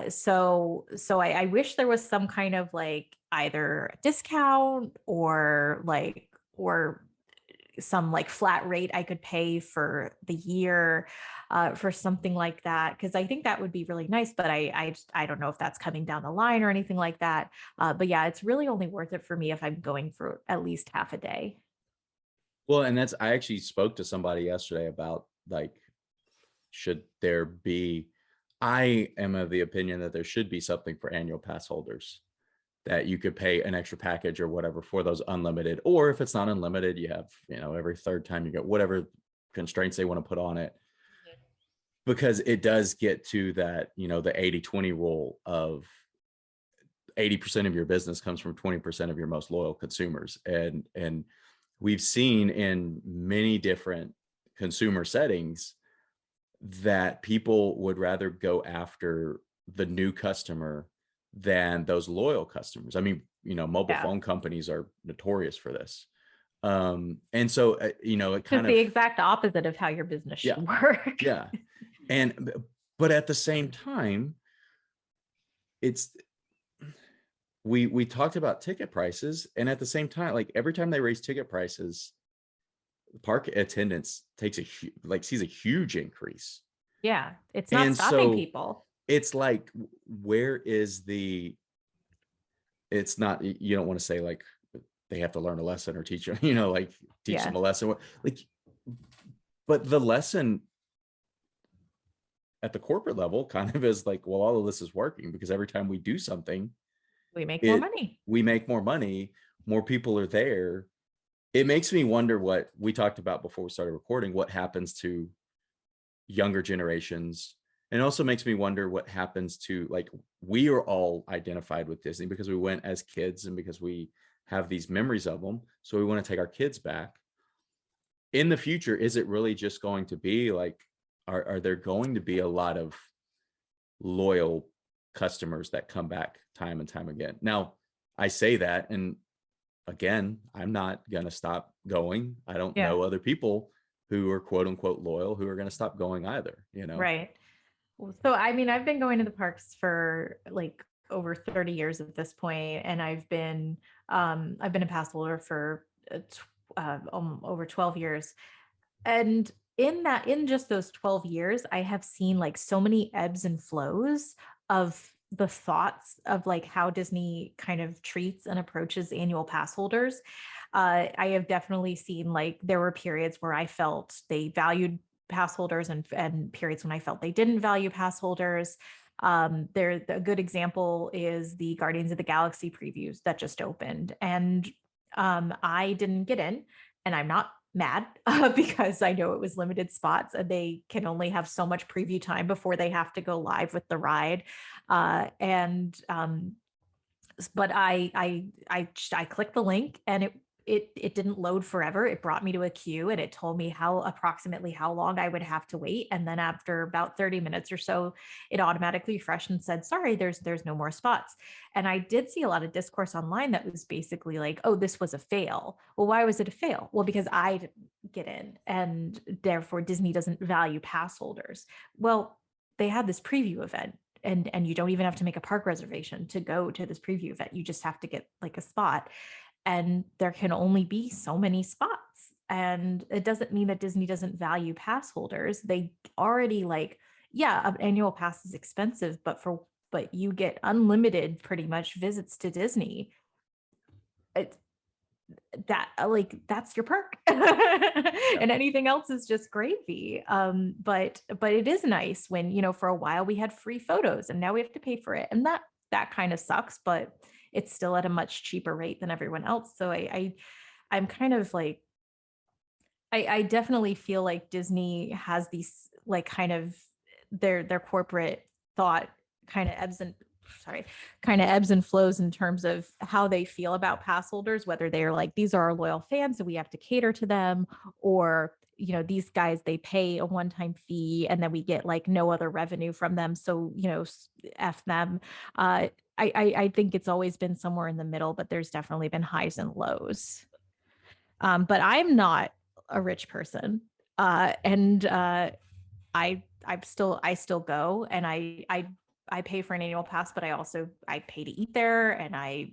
So I wish there was some kind of like either discount or some like flat rate I could pay for the year for something like that, because I think that would be really nice. But I don't know if that's coming down the line or anything like that. But yeah, it's really only worth it for me if I'm going for at least half a day. Well, and I actually spoke to somebody yesterday about like, should there be, I am of the opinion that there should be something for annual pass holders, that you could pay an extra package or whatever for those unlimited, or if it's not unlimited, you have, every third time you get whatever constraints they want to put on it. Because it does get to that, the 80-20 rule of 80% of your business comes from 20% of your most loyal consumers. And we've seen in many different consumer settings that people would rather go after the new customer than those loyal customers. I mean, mobile phone companies are notorious for this. And so, it kind of the exact opposite of how your business should work. Yeah. But at the same time, we talked about ticket prices, and at the same time, like every time they raise ticket prices, park attendance sees a huge increase. Yeah, it's not stopping people. It's like, where is it's not, you don't want to say like they have to learn a lesson or teach them, teach them a lesson, but the lesson at the corporate level kind of is like, well, all of this is working because every time we do something, we make more money. We make more money, more people are there. It makes me wonder what we talked about before we started recording, what happens to younger generations. And it also makes me wonder what happens to, like, we are all identified with Disney because we went as kids and because we have these memories of them. So we want to take our kids back. In the future, is it really just going to be like, are there going to be a lot of loyal customers that come back time and time again? Now, I say that, and again, I'm not going to stop going. I don't know other people who are quote unquote loyal who are going to stop going either, Right. So, I mean, I've been going to the parks for like over 30 years at this point, and I've been a pass holder for over 12 years. And in just those 12 years, I have seen like so many ebbs and flows of the thoughts of like how Disney kind of treats and approaches annual pass holders. I have definitely seen like there were periods where I felt they valued pass holders and periods when I felt they didn't value pass holders. A good example is the Guardians of the Galaxy previews that just opened, and I didn't get in, and I'm not mad because I know it was limited spots and they can only have so much preview time before they have to go live with the ride. But I clicked the link and it didn't load forever. It brought me to a queue and it told me approximately how long I would have to wait. And then after about 30 minutes or so, it automatically refreshed and said, sorry, there's no more spots. And I did see a lot of discourse online that was basically like, oh, this was a fail. Well, why was it a fail? Well, because I didn't get in and therefore Disney doesn't value pass holders. Well, they had this preview event. And you don't even have to make a park reservation to go to this preview event. You just have to get like a spot. And there can only be so many spots. And it doesn't mean that Disney doesn't value pass holders. They already an annual pass is expensive, but you get unlimited pretty much visits to Disney. That's your perk. and anything else is just gravy. But it is nice when, you know, for a while we had free photos and now we have to pay for it. And that kind of sucks, but it's still at a much cheaper rate than everyone else. So I'm kind of like, I definitely feel like Disney has these like kind of their corporate thought kind of ebbs and flows in terms of how they feel about pass holders, whether they're like, these are our loyal fans and we have to cater to them, or, you know, these guys, they pay a one-time fee and then we get like no other revenue from them. So, you know, F them. I think it's always been somewhere in the middle, but there's definitely been highs and lows. But I'm not a rich person. And I still go, and I pay for an annual pass, but I pay to eat there, and I've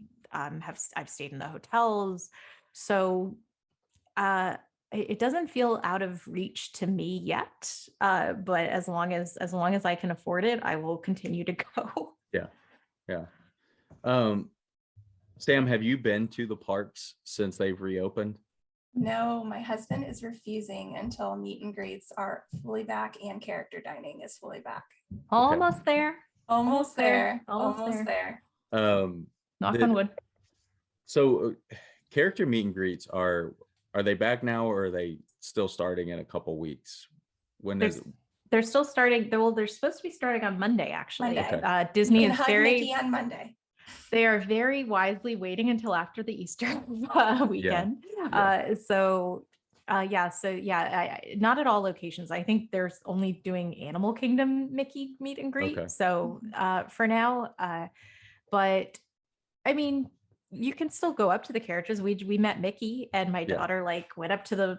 stayed in the hotels. So it doesn't feel out of reach to me yet. But as long as I can afford it, I will continue to go. Yeah. Yeah. Sam, have you been to the parks since they've reopened? No, my husband is refusing until meet and greets are fully back and character dining is fully back. Almost there. Almost there. Knock on wood. So character meet and greets are they back now, or are they still starting in a couple weeks? When is it? They're still starting. Well, they're supposed to be starting on Monday, actually. Monday. Okay. Disney is hug Mickey on Monday. They are very wisely waiting until after the Easter weekend. Yeah. So not at all locations. I think there's only doing Animal Kingdom Mickey meet and greet. Okay. So for now, but I mean, you can still go up to the characters. We met Mickey, and my daughter like went up to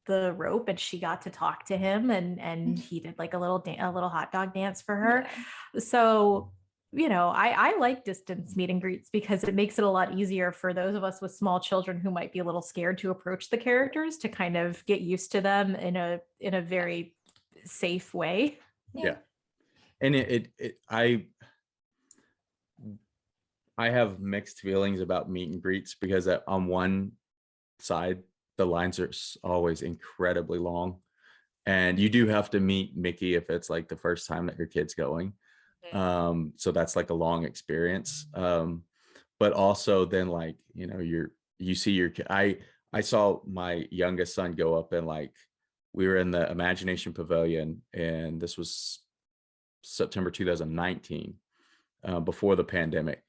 the rope, and she got to talk to him, and he did like a little hot dog dance for her. Yeah. So, you know, I like distance meet and greets because it makes it a lot easier for those of us with small children who might be a little scared to approach the characters to kind of get used to them in a very safe way. Yeah. And I have mixed feelings about meet and greets because on one side, the lines are always incredibly long, and you do have to meet Mickey if it's like the first time that your kid's going. So that's like a long experience. But also then, like, you know, you see your kid. I saw my youngest son go up, and like we were in the Imagination Pavilion, and this was September 2019, before the pandemic.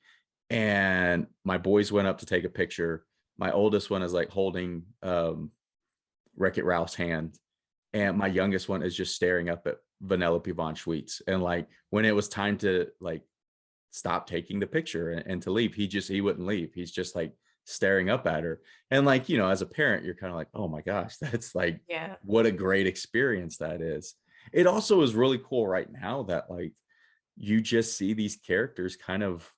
And my boys went up to take a picture. My oldest one is like holding Wreck-It Ralph's hand, and my youngest one is just staring up at Vanellope Von Schweetz. And like when it was time to like stop taking the picture and to leave, he wouldn't leave. He's just like staring up at her. And like, you know, as a parent, you're kind of like, oh my gosh, that's like, what a great experience that is. It also is really cool right now that like you just see these characters kind of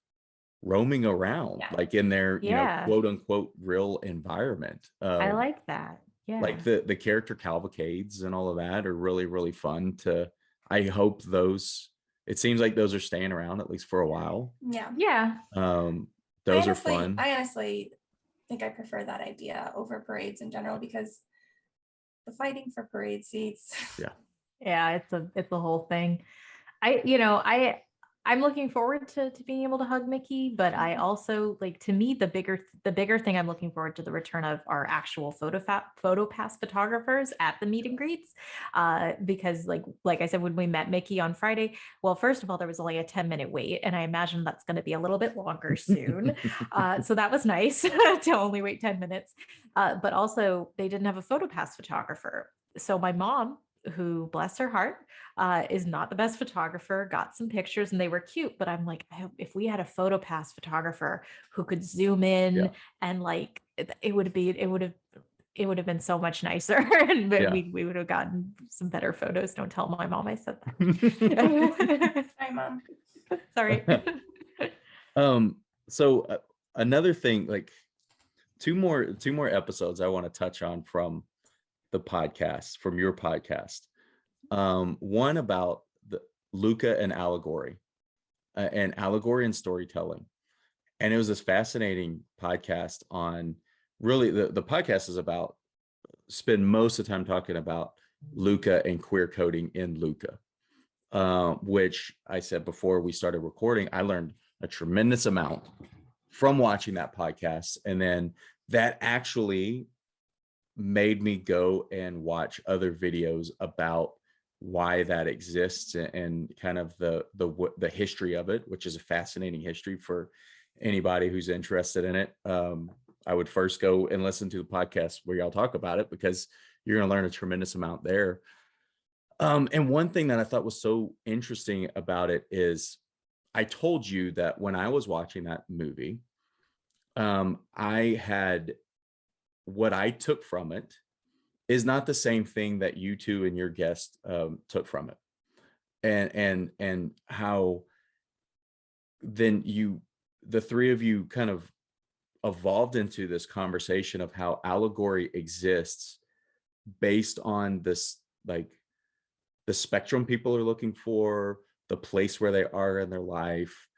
roaming around, like in their, you know, quote unquote real environment. I like that. Yeah. Like the character cavalcades and all of that are really, really fun I hope it seems like those are staying around at least for a while. Yeah. Those are fun. I honestly think I prefer that idea over parades in general, because the fighting for parade seats. Yeah, it's a whole thing. I'm looking forward to being able to hug Mickey, but I also like, to me, the bigger thing I'm looking forward to the return of are actual photo pass photographers at the meet and greets. Because like I said, when we met Mickey on Friday, well, first of all, there was only a 10-minute wait, and I imagine that's going to be a little bit longer soon. So that was nice to only wait 10 minutes. But also they didn't have a photo pass photographer. So my mom, who, bless her heart, is not the best photographer, got some pictures and they were cute, but I'm like, I hope if we had a photo pass photographer who could zoom in and like it would have been so much nicer, and we would have gotten some better photos. Don't tell my mom I said that. Hi, Mom. Sorry. So another thing, like two more episodes I want to touch on from the podcast, from your podcast. One about the Luca and allegory and storytelling. And it was this fascinating podcast on really the podcast is about spend most of the time talking about Luca and queer coding in Luca, which I said before we started recording, I learned a tremendous amount from watching that podcast. And then that actually made me go and watch other videos about why that exists and kind of the history of it, which is a fascinating history for anybody who's interested in it. I would first go and listen to the podcast where y'all talk about it, because you're going to learn a tremendous amount there. And one thing that I thought was so interesting about it is I told you that when I was watching that movie, I had, what I took from it is not the same thing that you two and your guest took from it. And how then the three of you kind of evolved into this conversation of how allegory exists based on this, like the spectrum people are looking for, the place where they are in their life.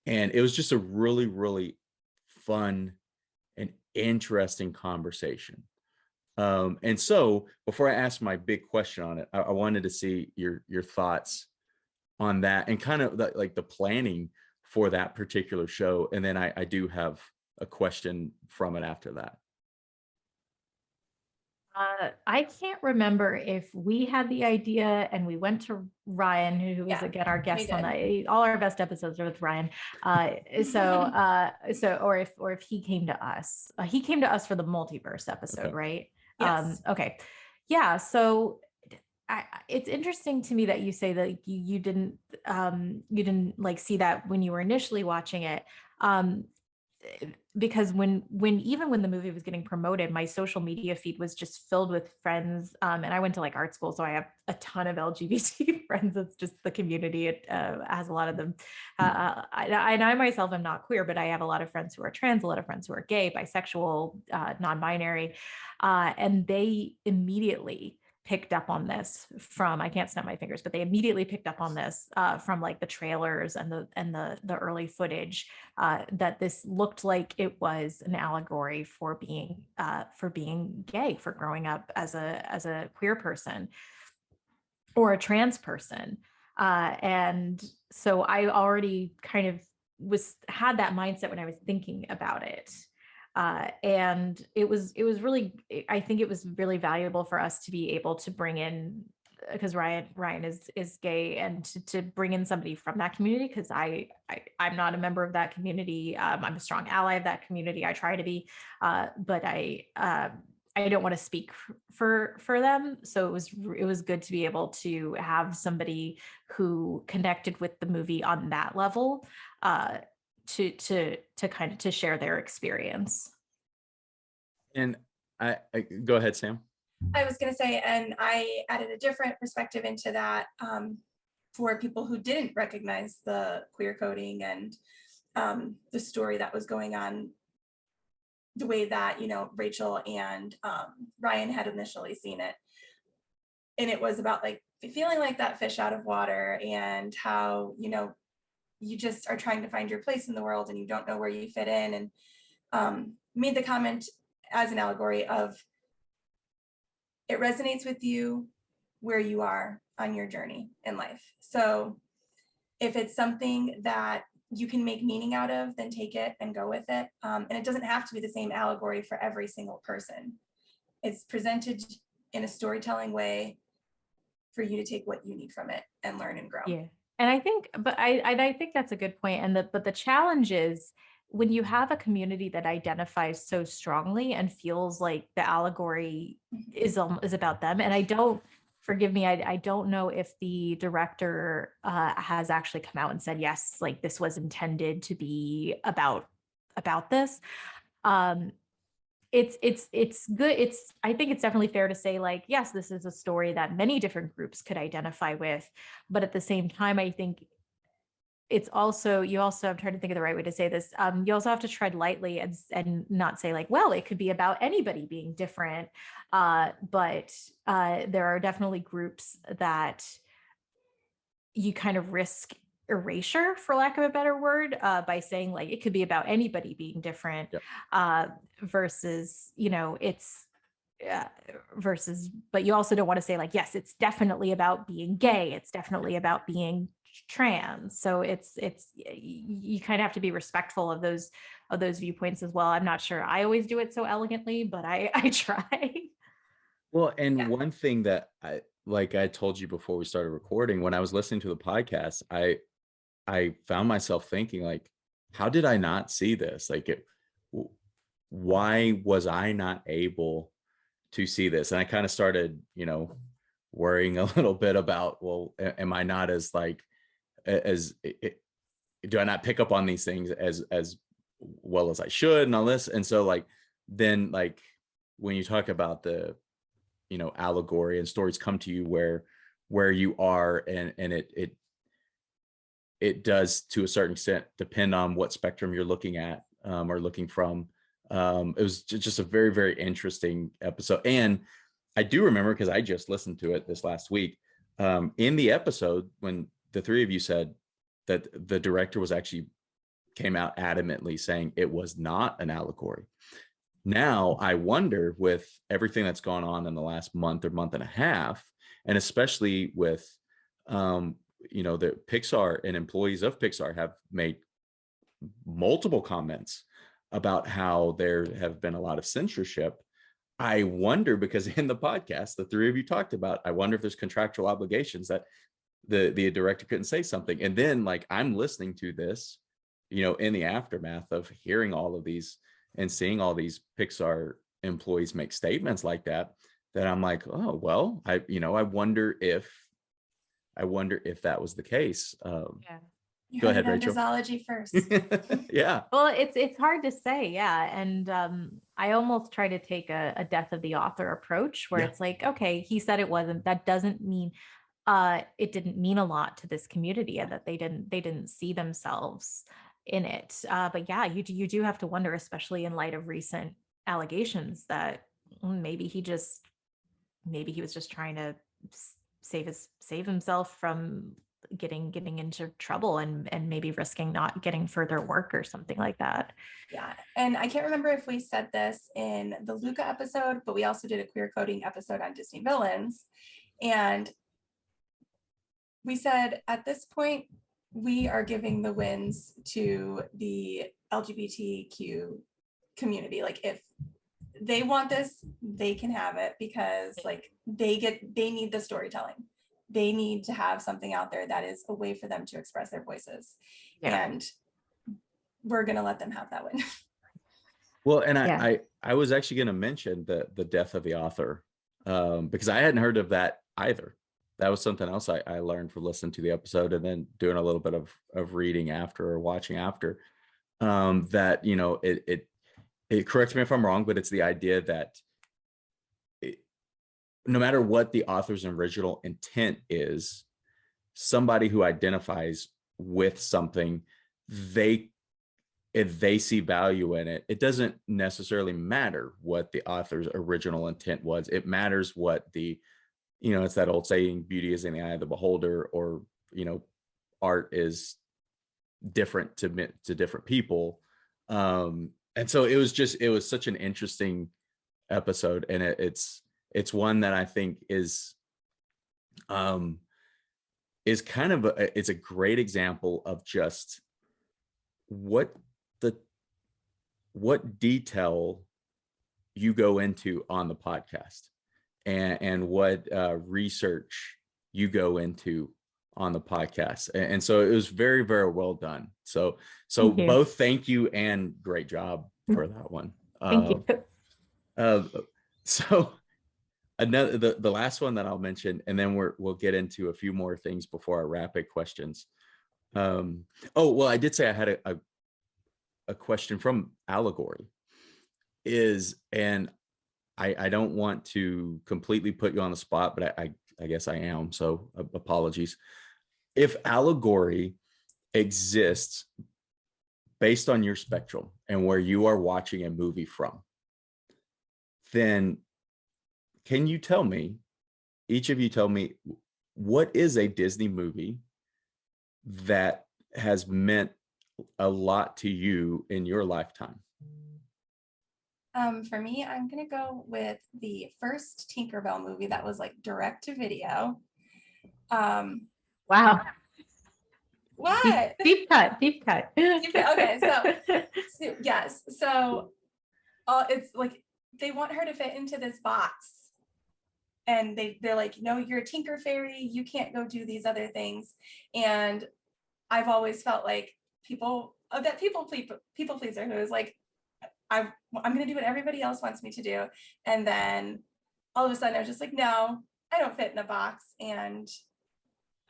And it was just a really, really fun and interesting conversation. And so before I ask my big question on it, I wanted to see your thoughts on that and kind of like the planning for that particular show. And then I do have a question from it after that. I can't remember if we had the idea and we went to Ryan, who was again our guest on that. All our best episodes are with Ryan. Or if he came to us. He came to us for the multiverse episode, Okay. right? Yes. Okay. Yeah. So it's interesting to me that you say that you didn't like see that when you were initially watching it. Because when the movie was getting promoted, my social media feed was just filled with friends. And I went to like art school, so I have a ton of LGBT friends. It's just the community. It has a lot of them. I myself am not queer, but I have a lot of friends who are trans, a lot of friends who are gay, bisexual, non-binary. And they immediately picked up on this from, I can't snap my fingers, but they immediately picked up on this from like the trailers and the early footage, that this looked like it was an allegory for being gay, for growing up as a queer person or a trans person. And so I already kind of had that mindset when I was thinking about it. And it was really, I think it was really valuable for us to be able to bring in, because Ryan is gay, and to bring in somebody from that community, because I'm not a member of that community. I'm a strong ally of that community. I try to be, but I don't want to speak for them. So it was good to be able to have somebody who connected with the movie on that level, to kind of to share their experience. And I go ahead, Sam. I was going to say, and I added a different perspective into that, for people who didn't recognize the queer coding and the story that was going on, the way that, Rachel and Ryan had initially seen it. And it was about like feeling like that fish out of water, and how, you just are trying to find your place in the world and you don't know where you fit in. And made the comment as an allegory of, it resonates with you where you are on your journey in life. So if it's something that you can make meaning out of, then take it and go with it. And it doesn't have to be the same allegory for every single person. It's presented in a storytelling way for you to take what you need from it and learn and grow. Yeah. And I think, but I think that's a good point. And but the challenge is when you have a community that identifies so strongly and feels like the allegory is about them. And forgive me, I don't know if the director has actually come out and said, yes, like this was intended to be about this. It's good. I think it's definitely fair to say, like, yes, this is a story that many different groups could identify with, but at the same time, I think it's also, I'm trying to think of the right way to say this. You also have to tread lightly and not say like, well, it could be about anybody being different. But there are definitely groups that you kind of risk erasure, for lack of a better word, by saying like it could be about anybody being different. Yep. Versus, Yeah, versus, but you also don't want to say like, yes, it's definitely about being gay. It's definitely about being trans. So you kind of have to be respectful of those viewpoints as well. I'm not sure I always do it so elegantly, but I try. Well, and Yeah. one thing that I told you before we started recording, when I was listening to the podcast, I found myself thinking like, how did I not see this? Like why was I not able to see this? And I kind of started, worrying a little bit about, well, am I not as like, as do I not pick up on these things as well as I should and all this? And so like, then like when you talk about the, allegory and stories come to you where you are, and it does to a certain extent depend on what spectrum you're looking at, or looking from. It was just a very, very interesting episode. And I do remember, because I just listened to it this last week, in the episode when the three of you said that the director was actually came out adamantly saying it was not an allegory. Now I wonder, with everything that's gone on in the last month or month and a half, and especially with the Pixar and employees of Pixar have made multiple comments about how there have been a lot of censorship. I wonder, because in the podcast the three of you talked about, I wonder if there's contractual obligations that the director couldn't say something. And then like I'm listening to this, in the aftermath of hearing all of these and seeing all these Pixar employees make statements like that, that I'm like, oh well, I wonder if that was the case. Yeah. You Go heard ahead, it on Rachel. Disology first. Yeah. Well, it's hard to say, yeah. And I almost try to take a death of the author approach, where Yeah. it's like, okay, he said it wasn't. That doesn't mean it didn't mean a lot to this community, and that they didn't see themselves in it. But yeah, you do have to wonder, especially in light of recent allegations, that maybe he was just trying to save himself from getting into trouble, and maybe risking not getting further work or something like that. Yeah. And I can't remember if we said this in the Luca episode, but we also did a queer coding episode on Disney villains. And we said at this point, we are giving the wins to the LGBTQ community. Like if they want this, they can have it, because like they need the storytelling. They need to have something out there that is a way for them to express their voices. Yeah. And we're going to let them have that win. Well, and Yeah. I was actually going to mention the death of the author, because I hadn't heard of that either. That was something else I learned from listening to the episode and then doing a little bit of reading after, or watching after. That it corrects me if I'm wrong, but it's the idea that no matter what the author's original intent is, somebody who identifies with something, if they see value in it, it doesn't necessarily matter what the author's original intent was. It matters what it's that old saying, beauty is in the eye of the beholder, or, art is different to different people. And so it was such an interesting episode. And it's one that I think is kind of it's a great example of just what detail you go into on the podcast, and what research you go into on the podcast. And so it was very, very well done. So Thank you. both thank you and great job for that one. Thank you. So another, the last one that I'll mention, and then we'll get into a few more things before our rapid questions. Oh, well, I did say I had a question from Allegory, and I don't want to completely put you on the spot, but I guess I am, so apologies. If Allegory exists based on your spectrum and where you are watching a movie from, then can you tell me, each of you tell me, what is a Disney movie that has meant a lot to you in your lifetime? For me, I'm gonna go with the first Tinkerbell movie that was like direct to video. Wow. What? Deep cut. Okay, so yes, so it's like they want her to fit into this box, and they're like, no, you're a Tinker Fairy, you can't go do these other things. And I've always felt like people pleaser who is like, I'm gonna do what everybody else wants me to do, and then all of a sudden I was just like, no, I don't fit in a box, and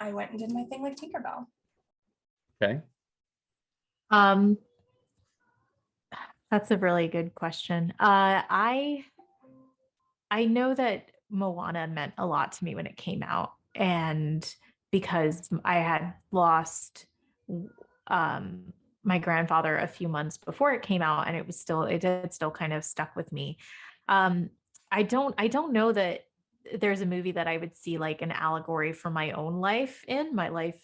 I went and did my thing like Tinkerbell. Okay. That's a really good question. I know that Moana meant a lot to me when it came out, and because I had lost my grandfather a few months before it came out, and it did still kind of stuck with me. I don't know that there's a movie that I would see like an allegory for my own life in my life.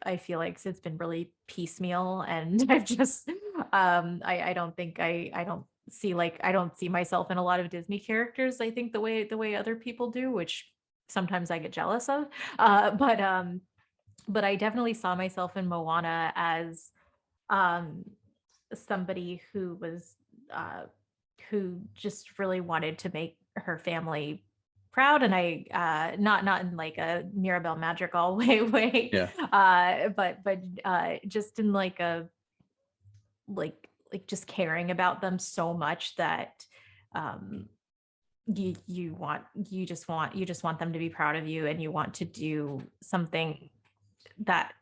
I feel like it's been really piecemeal, and I've just I don't think I don't see myself in a lot of Disney characters. I think the way other people do, which sometimes I get jealous of. But I definitely saw myself in Moana as um somebody who just really wanted to make her family proud. And I not in like a Mirabelle Madrigal way, Yeah. but just in like a like just caring about them so much that um you just want them to be proud of you, and you want to do something that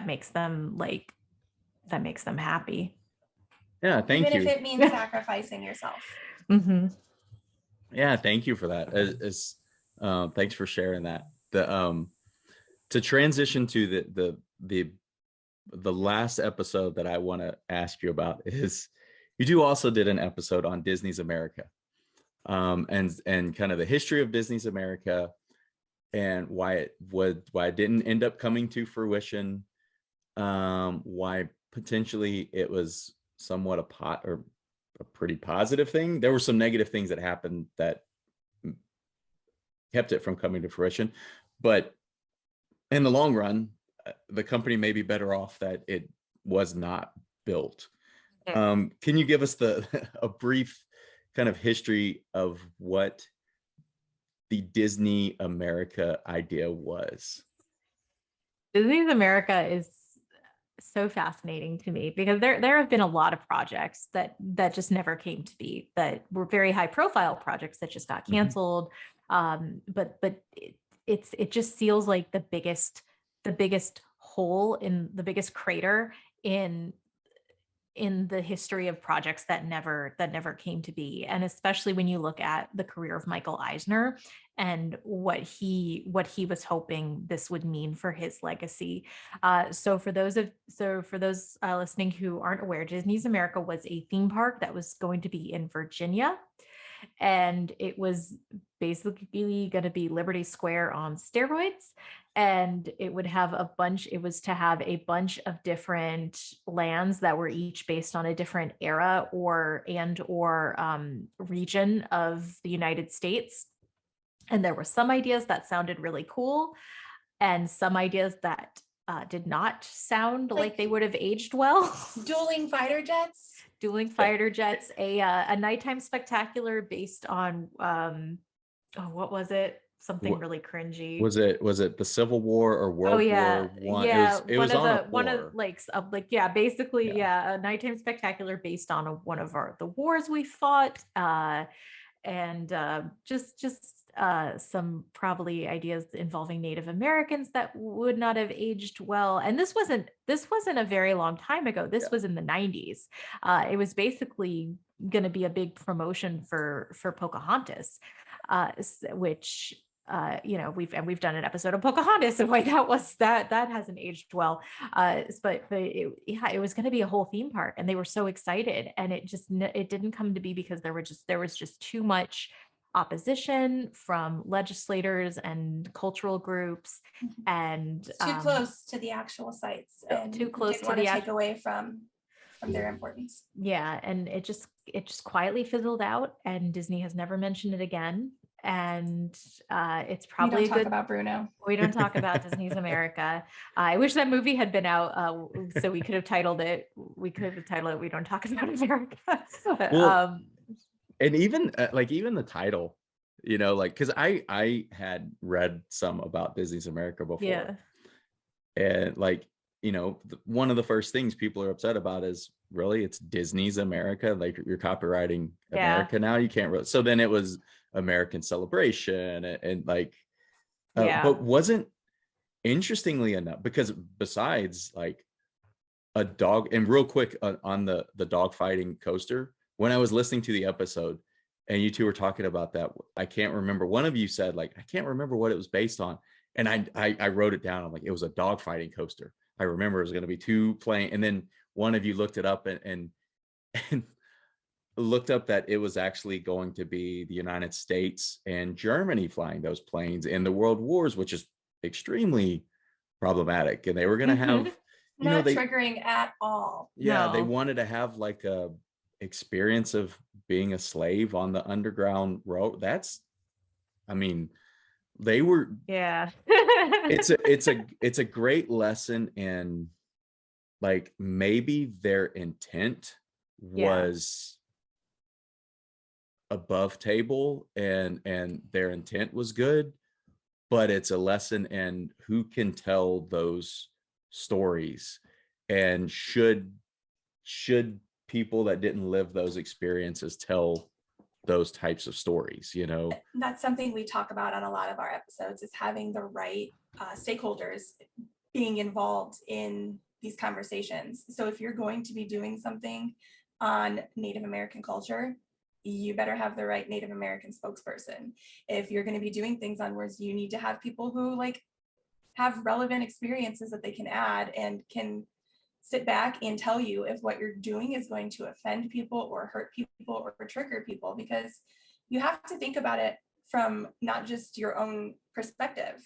makes them happy. Yeah. Thank Even you. if it means sacrificing yourself. Mm-hmm. Yeah. Thank you for that. Thanks for sharing that. To transition to the last episode that I want to ask you about is, you also did an episode on Disney's America, and kind of the history of Disney's America, and why it didn't end up coming to fruition, why potentially it was somewhat a pretty positive thing. There were some negative things that happened that kept it from coming to fruition, but in the long run, the company may be better off that it was not built. Can you give us a brief kind of history of what the Disney America idea was? Disney's America is so fascinating to me because there have been a lot of projects that just never came to be, that were very high profile projects that just got canceled. But it just feels like the biggest hole in the biggest crater in the history of projects that never came to be. And especially when you look at the career of Michael Eisner and what he was hoping this would mean for his legacy. So for those listening who aren't aware, Disney's America was a theme park that was going to be in Virginia, and it was basically going to be Liberty Square on steroids. And it was to have a bunch of different lands that were each based on a different era or region of the United States. And there were some ideas that sounded really cool, and some ideas that did not sound like they would have aged well. Dueling fighter jets, a nighttime spectacular based on what was it? Something really cringy. Was it the Civil War or World War One? Yeah, it was basically a nighttime spectacular based on one of the wars we fought, and just some probably ideas involving Native Americans that would not have aged well. And this wasn't a very long time ago. This was in the 90s. It was basically going to be a big promotion for Pocahontas, which we've done an episode of Pocahontas and why that hasn't aged well. But it was going to be a whole theme park, and they were so excited, and it didn't come to be because there was just too much opposition from legislators and cultural groups, and too close to the actual sites, and too close to take away from their importance. Yeah, and it just it just quietly fizzled out, and Disney has never mentioned it again. And it's We probably don't a talk good. about Bruno. We don't talk about Disney's America. I wish that movie had been out, so we could have titled it. We could have titled it "We Don't Talk About America." Well, and even even the title, like, because I had read some about Disney's America before, yeah, and like, one of the first things people are upset about is, really, it's Disney's America, like you're copywriting yeah, America now, you can't really. So then it was American Celebration, and like, yeah, but wasn't, interestingly enough, because besides like a dog, and real quick, on the dog fighting coaster, when I was listening to the episode and you two were talking about that, I can't remember, one of you said, like, I can't remember what it was based on, and I wrote it down. I'm like, it was a dog fighting coaster. I remember it was going to be two playing, and then one of you looked it up and looked up that it was actually going to be the United States and Germany flying those planes in the World Wars, which is extremely problematic. And they were going to have, Not they, triggering at all. yeah, they No. wanted to have like a experience of being a slave on the Underground Road. That's, I mean, they were, yeah. it's a great lesson in, like, maybe their intent was above table, and their intent was good, but it's a lesson in who can tell those stories, and should people that didn't live those experiences tell those types of stories. That's something we talk about on a lot of our episodes, is having the right stakeholders being involved in these conversations. So if you're going to be doing something on Native American culture, you better have the right Native American spokesperson. If you're going to be doing things on words, you need to have people who like have relevant experiences that they can add and can sit back and tell you if what you're doing is going to offend people or hurt people or trigger people, because you have to think about it from not just your own perspective.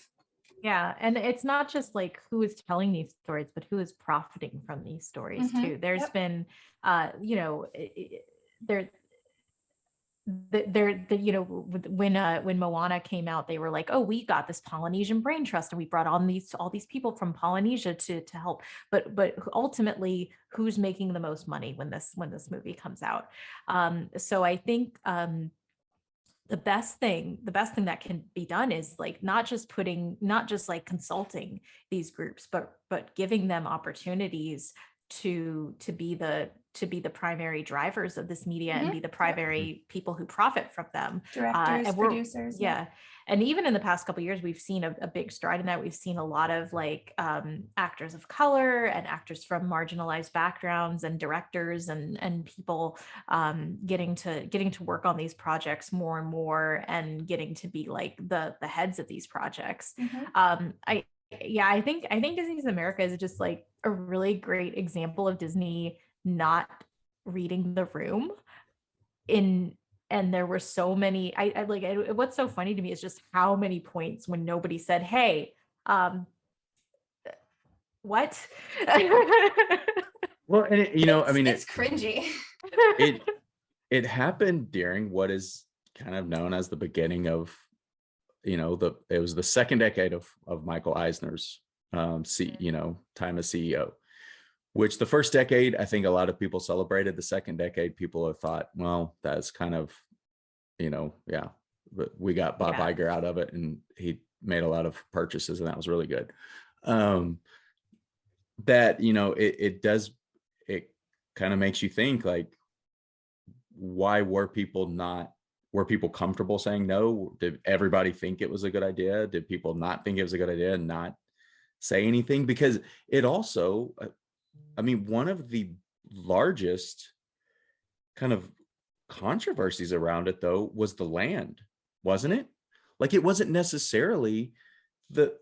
Yeah, and it's not just like who is telling these stories, but who is profiting from these stories too. There's been, there, when Moana came out, they were like, oh, we got this Polynesian brain trust and we brought on all these people from Polynesia to help, but ultimately, who's making the most money when this movie comes out? So I think the best thing that can be done is like not just like consulting these groups, but giving them opportunities to be the primary drivers of this media and be the primary people who profit from them. Directors, producers. Yeah. And even in the past couple of years, we've seen a big stride in that. We've seen a lot of like actors of color and actors from marginalized backgrounds and directors and people getting to work on these projects more and more, and getting to be like the heads of these projects. I think Disney's America is just like a really great example of Disney not reading the room and there were so many, what's so funny to me is just how many points when nobody said, hey, what? Well, and it's cringy. it happened during what is kind of known as the beginning of, it was the second decade of Michael Eisner's time as CEO, which the first decade, I think a lot of people celebrated. The second decade, people have thought, well, that's kind of, but we got Bob Iger out of it and he made a lot of purchases and that was really good. That, it kind of makes you think, like, why were people comfortable saying no? Did everybody think it was a good idea? Did people not think it was a good idea and not say anything? Because it also, one of the largest kind of controversies around it, though, was the land, wasn't it? Like, it wasn't necessarily the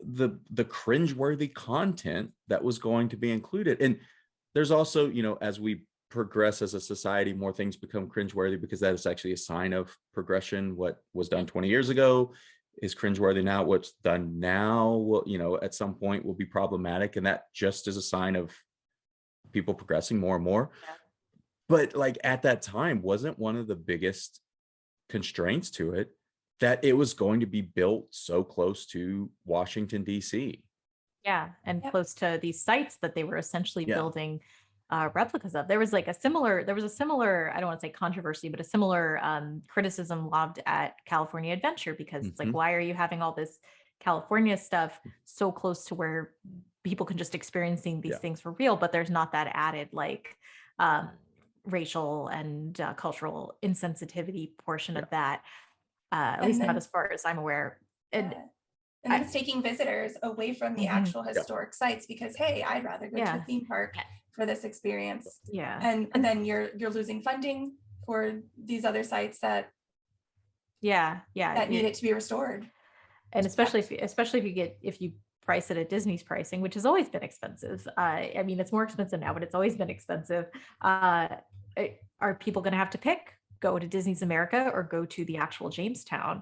cringeworthy content that was going to be included. And there's also, as we progress as a society, more things become cringeworthy, because that is actually a sign of progression. What was done 20 years ago is cringeworthy now. What's done now will, at some point will be problematic. And that just is a sign of people progressing more and more. but like at that time, wasn't one of the biggest constraints to it that it was going to be built so close to Washington, D.C. Yeah, and Yep. close to these sites that they were essentially Yeah. building replicas of. There was a similar, I don't want to say controversy, but a similar criticism lobbed at California Adventure, because it's like, Mhm. why are you having all this California stuff so close to where people can just experiencing these Yeah. things for real, but there's not that added like um, racial and cultural insensitivity portion of that, at And least not then as far as I'm aware. And yeah. And then it's taking visitors away from the actual Yeah. historic sites because, hey, I'd rather go to Yeah. a theme park for this experience. yeah, And then you're losing funding for these other sites that yeah, need it to be restored. and especially if you price it at Disney's pricing, which has always been expensive. I mean, it's more expensive now, but it's always been expensive. Are people going to have to pick go to Disney's America or go to the actual Jamestown?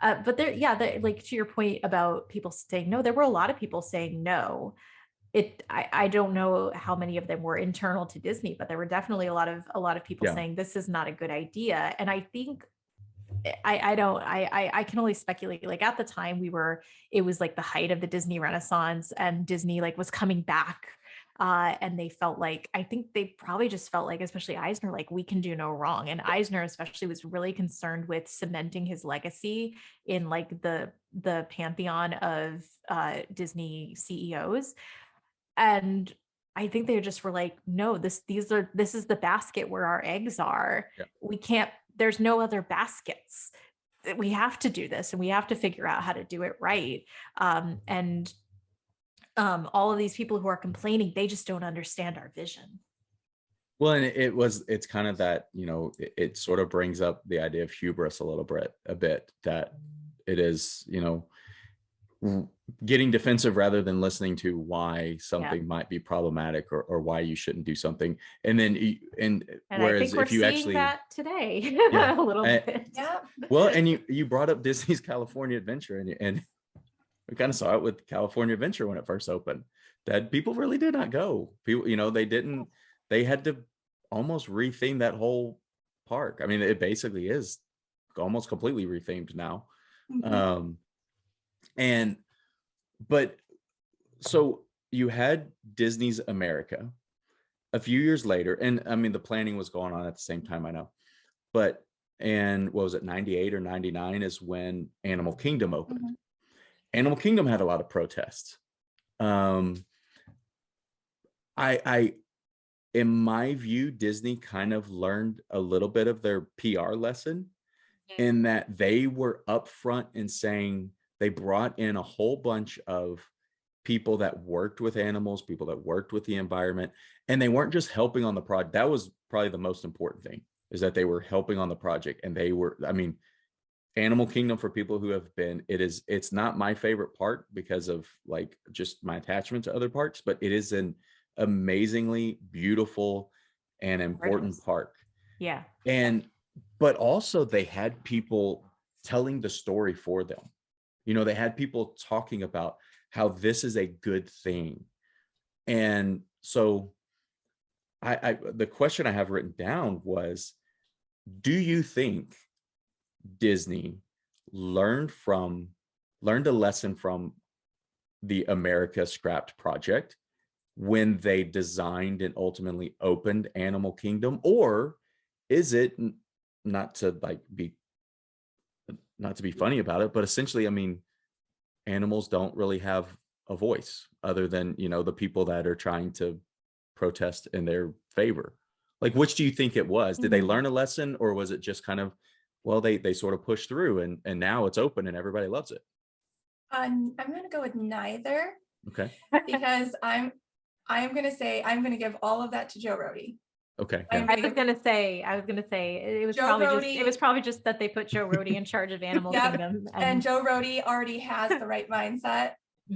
But there, yeah, like to your point about people saying no, there were a lot of people saying no. I don't know how many of them were internal to Disney, but there were definitely a lot of people Yeah. saying this is not a good idea. And I think I can only speculate. Like at the time it was like the height of the Disney Renaissance, and Disney like was coming back. And they felt like, I think they probably just felt like, especially Eisner, like we can do no wrong. And Eisner especially was really concerned with cementing his legacy in like the pantheon of Disney CEOs. And I think they just were like, no, this is the basket where our eggs are. Yeah. We can't, there's no other baskets. We have to do this, and we have to figure out how to do it right. And all of these people who are complaining, they just don't understand our vision. Well, and it's kind of that, it sort of brings up the idea of hubris a bit, that it is, getting defensive rather than listening to why something might be problematic, or why you shouldn't do something. And then, and whereas I think we're if you seeing actually that today Yeah. a little bit. Yeah. Well, and you brought up Disney's California Adventure, and we kind of saw it with California Adventure when it first opened, that people really did not go. People, they had to almost retheme that whole park. I mean, it basically is almost completely rethemed now. Mhm. But so you had Disney's America a few years later, and I mean, the planning was going on at the same time, I know, and what was it, 98 or 99 is when Animal Kingdom opened. Mhm. Animal Kingdom had a lot of protests. I in my view, Disney kind of learned a little bit of their PR lesson, in that they were upfront in saying they brought in a whole bunch of people that worked with animals, people that worked with the environment, and they weren't just helping on the project. That was probably the most important thing, is that they were helping on the project. And they were, I mean, Animal Kingdom, for people who have been, it's not my favorite park because of like just my attachment to other parks, but it is an amazingly beautiful and important park. Yeah. But also they had people telling the story for them. They had people talking about how this is a good thing. And so the question I have written down was, do you think Disney learned a lesson from the America Scrapped project when they designed and ultimately opened Animal Kingdom? Or is it, not to be funny about it, but essentially, I mean, animals don't really have a voice other than, the people that are trying to protest in their favor. Like, which do you think it was? Did they learn a lesson, or was it just kind of, well, they sort of pushed through, and now it's open and everybody loves it? I'm going to go with neither, Okay. because I'm going to give all of that to Joe Rohde. Okay. I was gonna say it was probably just that they put Joe Rohde in charge of Animal Kingdom, and Joe Rohde already has the right mindset.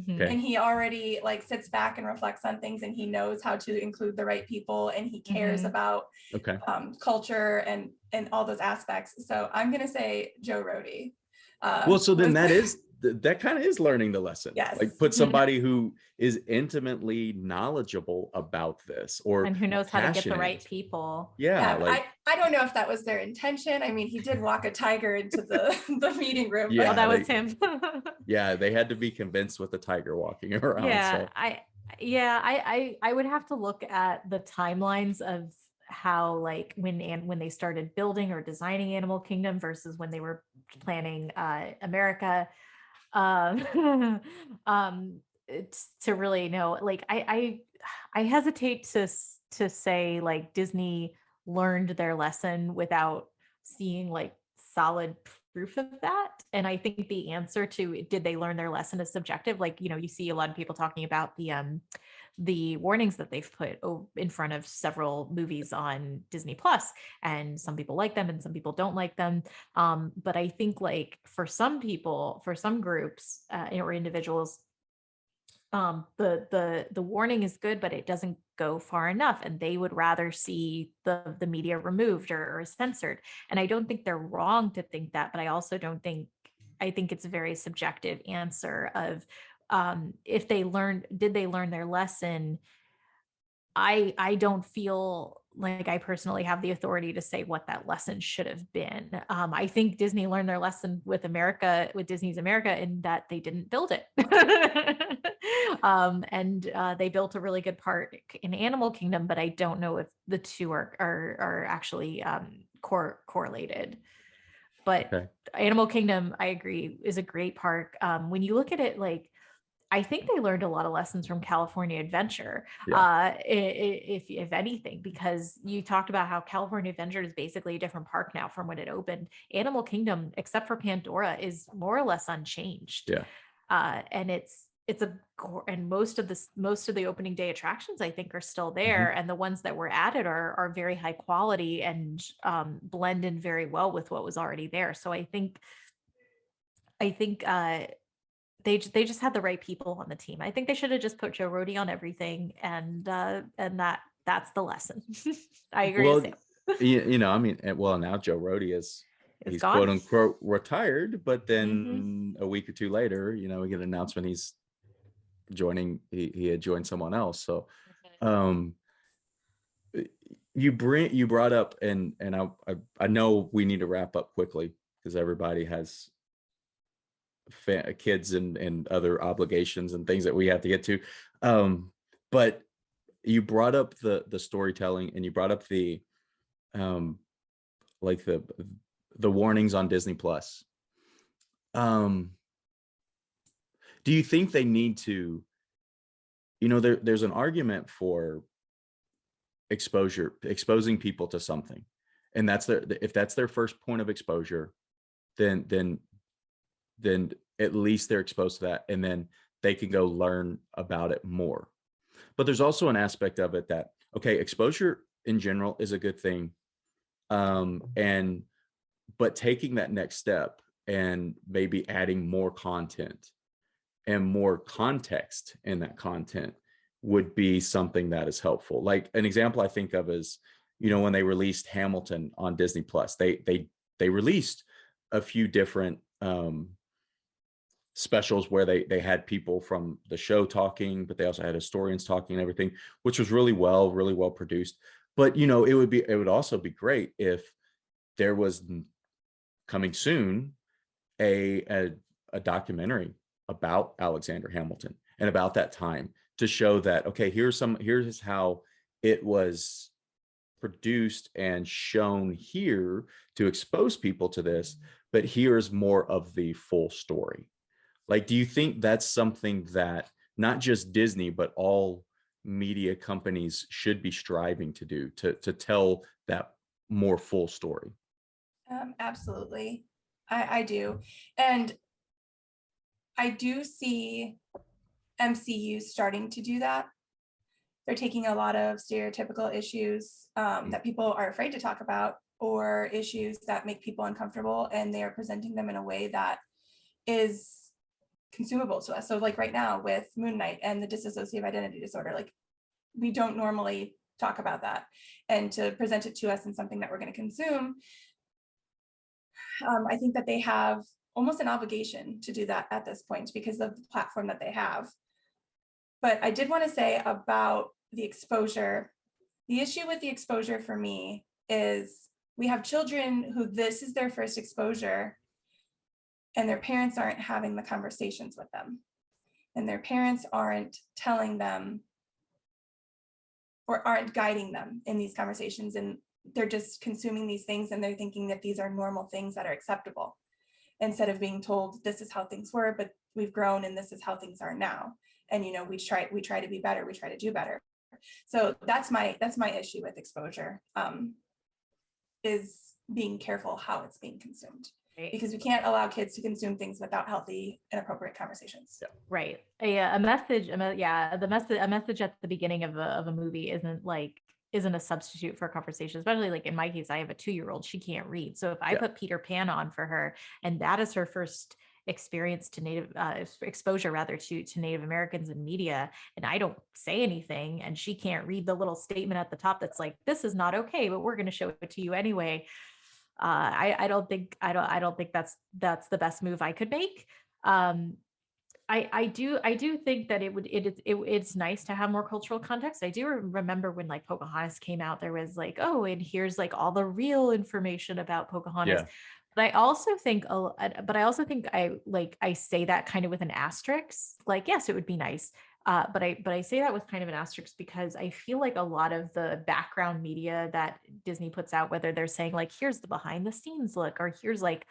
Okay. And he already like sits back and reflects on things, and he knows how to include the right people, and he cares about culture and all those aspects. So I'm gonna say Joe Rohde. Well, so then that kind of is learning the lesson. Yes. Like put somebody who is intimately knowledgeable about this or and who knows how to get the passionate. right people. Yeah, I don't know if that was their intention. I mean, he did walk a tiger into the meeting room. Yeah, that was him. Yeah, they had to be convinced with the tiger walking around. Yeah, So. I would have to look at the timelines of how, like, when they started building or designing Animal Kingdom versus when they were planning America. It's to really know. Like, I hesitate to say like Disney learned their lesson without seeing like solid proof of that. And I think the answer to did they learn their lesson is subjective. Like, you see a lot of people talking about the warnings that they've put in front of several movies on Disney Plus, and some people like them and some people don't like them. But I think, like, for some people, for some groups or individuals, the warning is good, but it doesn't go far enough, and they would rather see the media removed or censored. And I don't think they're wrong to think that, but I also don't think I think it's a very subjective answer of if did they learn their lesson? I don't feel like I personally have the authority to say what that lesson should have been. I think Disney learned their lesson with Disney's America, in that they didn't build it. And they built a really good part in Animal Kingdom, but I don't know if the two are actually correlated. But Okay. Animal Kingdom, I agree, is a great park. When you look at it, like, I think they learned a lot of lessons from California Adventure, if anything, because you talked about how California Adventure is basically a different park now from when it opened. Animal Kingdom, except for Pandora, is more or less unchanged. Yeah. And and most of the opening day attractions, I think, are still there, and the ones that were added are very high quality and blend in very well with what was already there. So I think they just had the right people on the team. I think they should have just put Joe Rohde on everything, and that's the lesson. I agree with you. I mean, well, now Joe Rohde he's gone. quote unquote retired, but then Mm-hmm. a week or two later, we get an announcement he's joining. He had joined someone else. So, you brought up, and I know we need to wrap up quickly because everybody has kids and other obligations and things that we have to get to. But you brought up the storytelling, and you brought up the like the warnings on Disney Plus. Do you think they need to, there's an argument for exposing people to something, and if that's their first point of exposure, then at least they're exposed to that, and then they can go learn about it more. But there's also an aspect of it that, okay, exposure in general is a good thing, but taking that next step and maybe adding more content and more context in that content would be something that is helpful. Like an example I think of is, when they released Hamilton on Disney Plus, they released a few different specials where they had people from the show talking, but they also had historians talking and everything, which was really well produced. But it would also be great if there was coming soon a documentary about Alexander Hamilton and about that time, to show that, okay, here's how it was produced and shown here to expose people to this, but here's more of the full story. Like, do you think that's something that not just Disney, but all media companies should be striving to do, to tell that more full story? Absolutely. I do. And I do see MCU starting to do that. They're taking a lot of stereotypical issues that people are afraid to talk about, or issues that make people uncomfortable, and they are presenting them in a way that is consumable to us. So like right now with Moon Knight and the dissociative identity disorder, like, we don't normally talk about that, and to present it to us in something that we're going to consume, I think that they have almost an obligation to do that at this point because of the platform that they have. But I did want to say about the exposure. The issue with the exposure for me is we have children who this is their first exposure and their parents aren't having the conversations with them. And their parents aren't telling them or aren't guiding them in these conversations. And they're just consuming these things and they're thinking that these are normal things that are acceptable instead of being told this is how things were, but we've grown and this is how things are now. And, you know, we try to be better. We try to do better. So that's my issue with exposure, is being careful how it's being consumed. Right. Because we can't allow kids to consume things without healthy and appropriate conversations. Yeah. Right. A message at the beginning of a movie isn't a substitute for a conversation, especially like in my case, I have a 2-year-old, she can't read. So if I put Peter Pan on for her and that is her first experience to exposure to Native Americans in media, and I don't say anything and she can't read the little statement at the top that's like, this is not okay, but we're going to show it to you anyway. I don't think that's the best move I could make. I do think that it's nice to have more cultural context. I do remember when like Pocahontas came out, there was like, oh, and here's like all the real information about Pocahontas. Yeah. But I also think I say that kind of with an asterisk. Like, yes, it would be nice. But I say that with kind of an asterisk because I feel like a lot of the background media that Disney puts out, whether they're saying like, here's the behind the scenes look, or here's like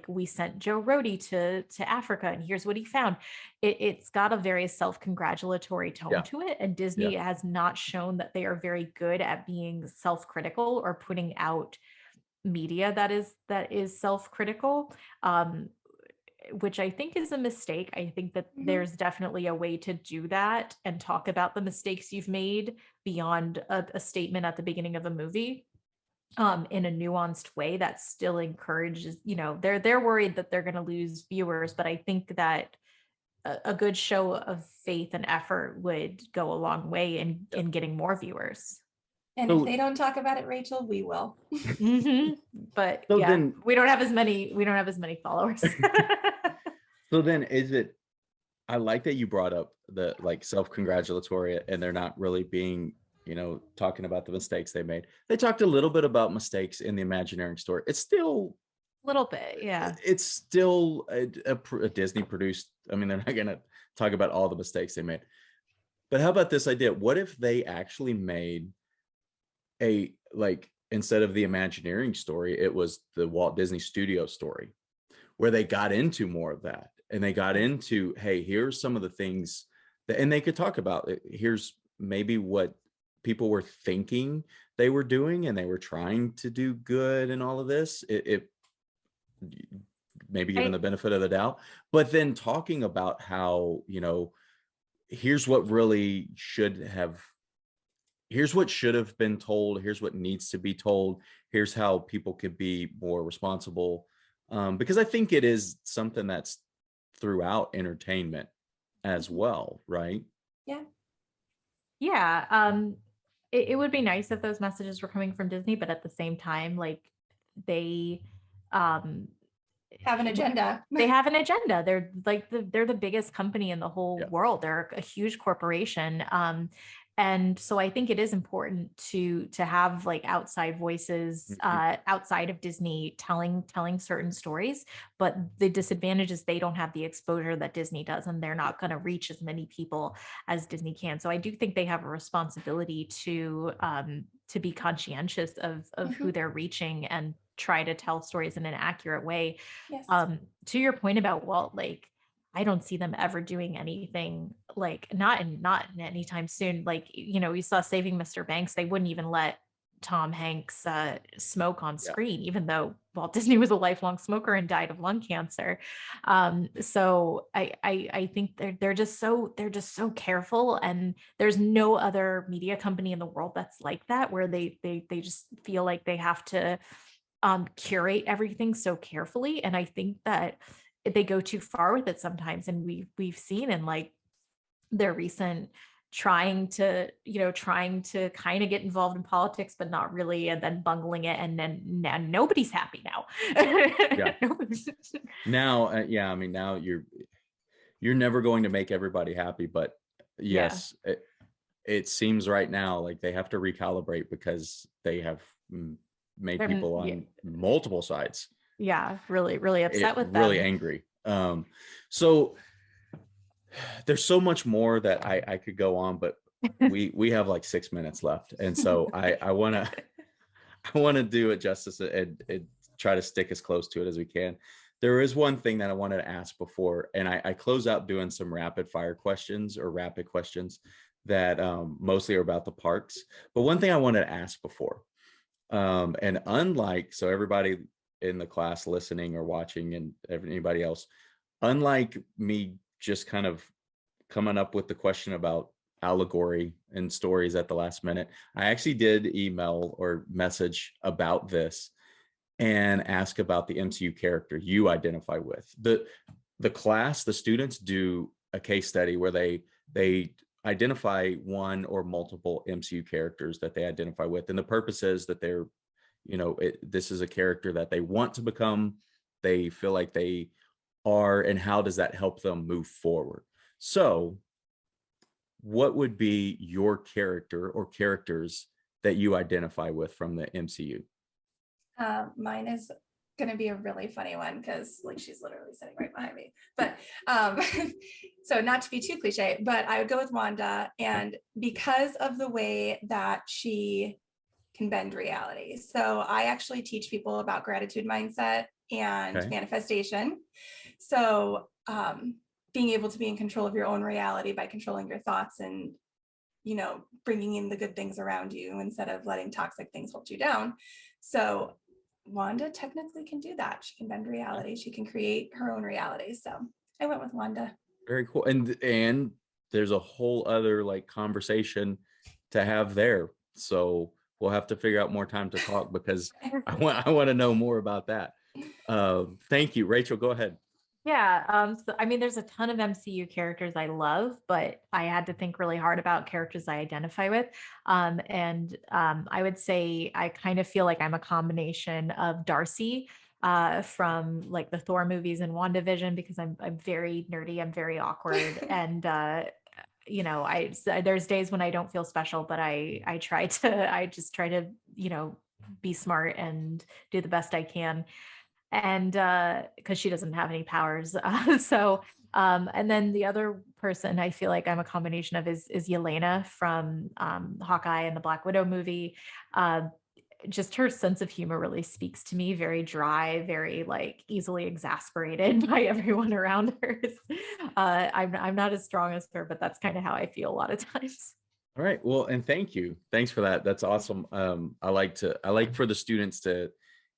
we sent Joe Rody to Africa and here's what he found. It's got a very self-congratulatory tone to it. And Disney has not shown that they are very good at being self-critical or putting out media that is self-critical. Which I think is a mistake. I think that there's definitely a way to do that and talk about the mistakes you've made beyond a statement at the beginning of a movie, in a nuanced way that still encourages, you know, they're worried that they're going to lose viewers, but I think that a good show of faith and effort would go a long way in getting more viewers. And if they don't talk about it, Rachel, we will. But so then, we don't have as many followers. So then I like that you brought up the like self-congratulatory and they're not really being, you know, talking about the mistakes they made. They talked a little bit about mistakes in the Imagineering story. It's still a little bit. Yeah. It's still a Disney produced. I mean, they're not going to talk about all the mistakes they made, but how about this idea? What if they actually made instead of the Imagineering story, it was the Walt Disney Studio story where they got into more of that. And they got into, hey, here's some of the things that, and they could talk about it. Here's maybe what people were thinking they were doing, and they were trying to do good and all of this. It maybe given the benefit of the doubt, but then talking about how, you know, here's what should have been told. Here's what needs to be told. Here's how people could be more responsible. Because I think it is something that's throughout entertainment as well, right? Yeah. Yeah. It would be nice if those messages were coming from Disney, but at the same time, like they have an agenda. They have an agenda. They're like they're the biggest company in the whole world. They're a huge corporation. And so I think it is important to have like outside voices outside of Disney telling certain stories, but the disadvantage is they don't have the exposure that Disney does, and they're not going to reach as many people as Disney can. So I do think they have a responsibility to be conscientious of who they're reaching and try to tell stories in an accurate way. Yes. To your point about Walt, like I don't see them ever doing anything like not in anytime soon. Like, you know, we saw Saving Mr. Banks. They wouldn't even let Tom Hanks smoke on screen, even though Walt Disney was a lifelong smoker and died of lung cancer. So I think they're just so careful, and there's no other media company in the world that's like that, where they just feel like they have to curate everything so carefully. And I think that they go too far with it sometimes. And we've seen in like their recent trying to kind of get involved in politics, but not really, and then bungling it. And then now nobody's happy now. Yeah. Now, yeah, I mean, now you're never going to make everybody happy, but yes, it seems right now like they have to recalibrate because they have made people on multiple sides. Yeah, really, really upset with really them. angry. So there's so much more that I could go on, but we have like 6 minutes left, and so I want to do it justice and try to stick as close to it as we can. There is one thing that I wanted to ask before, and I close out doing some rapid fire questions or rapid questions that mostly are about the parks. But one thing I wanted to ask before, and unlike, so everybody in the class listening or watching and anybody else, unlike me just kind of coming up with the question about allegory and stories at the last minute, I actually did email or message about this and ask about the MCU character you identify with. The class, the students do a case study where they identify one or multiple MCU characters that they identify with, and the purpose is that they're, this is a character that they want to become, they feel like they are, and how does that help them move forward? So what would be your character or characters that you identify with from the MCU? Mine is going to be a really funny one because like she's literally sitting right behind me. But so not to be too cliche, but I would go with Wanda, and because of the way that she can bend reality. So I actually teach people about gratitude mindset and manifestation. So being able to be in control of your own reality by controlling your thoughts and bringing in the good things around you instead of letting toxic things hold you down. So Wanda technically can do that. She can bend reality. She can create her own reality. So I went with Wanda. Very cool. And there's a whole other like conversation to have there. So we'll have to figure out more time to talk because I want to know more about that. Thank you, Rachel. Go ahead. Yeah. So, I mean, there's a ton of MCU characters I love, but I had to think really hard about characters I identify with. I would say I kind of feel like I'm a combination of Darcy from like the Thor movies and WandaVision, because I'm very nerdy, I'm very awkward. And, there's days when I don't feel special, but I just try to, be smart and do the best I can. And because she doesn't have any powers. And then the other person I feel like I'm a combination of is Yelena from Hawkeye and the Black Widow movie. Just her sense of humor really speaks to me. Very dry, very like easily exasperated by everyone around her. I'm not as strong as her, but that's kind of how I feel a lot of times. All right. Well, and thank you. Thanks for that. That's awesome. I like for the students to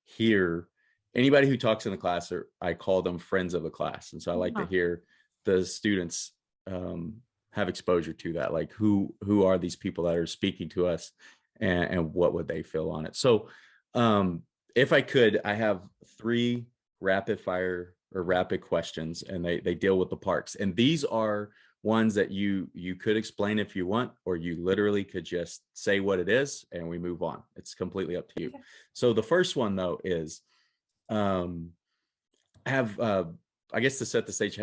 hear anybody who talks in the class, or I call them friends of the class. And so I like to hear the students have exposure to that. Like who are these people that are speaking to us, and what would they feel on it? So if I could, I have 3 rapid fire or rapid questions, and they deal with the parks. And these are ones that you could explain if you want, or you literally could just say what it is and we move on. It's completely up to you. Okay. So the first one though is, I guess to set the stage,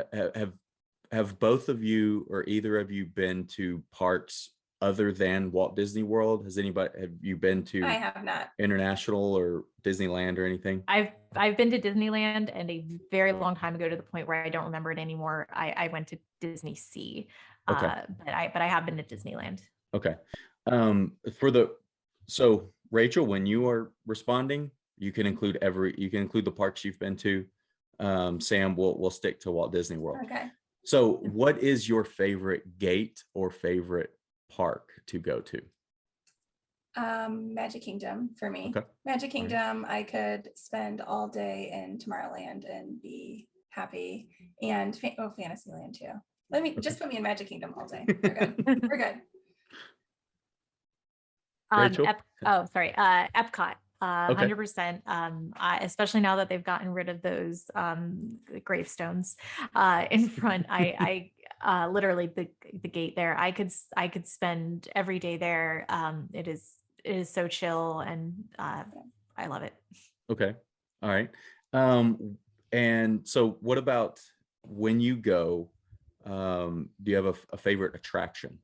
have both of you or either of you been to parks other than Walt Disney World? Have you been to? I have not. International or Disneyland or anything? I've been to Disneyland, and a very long time ago, to the point where I don't remember it anymore. I went to Disney Sea, but I have been to Disneyland. Okay. So Rachel, when you are responding, you can include the parks you've been to. Sam, we'll stick to Walt Disney World. Okay. So what is your favorite gate or favorite park to go to? Magic Kingdom for me. Okay. Magic Kingdom, I could spend all day in Tomorrowland and be happy, and Fantasyland too. Just put me in Magic Kingdom all day. We're good. We're good. Rachel? Epcot. Okay. 100%. Especially now that they've gotten rid of those gravestones in front. I literally the gate there. I could spend every day there. It is so chill, and I love it. Okay. All right. And so what about when you go, do you have a favorite attraction?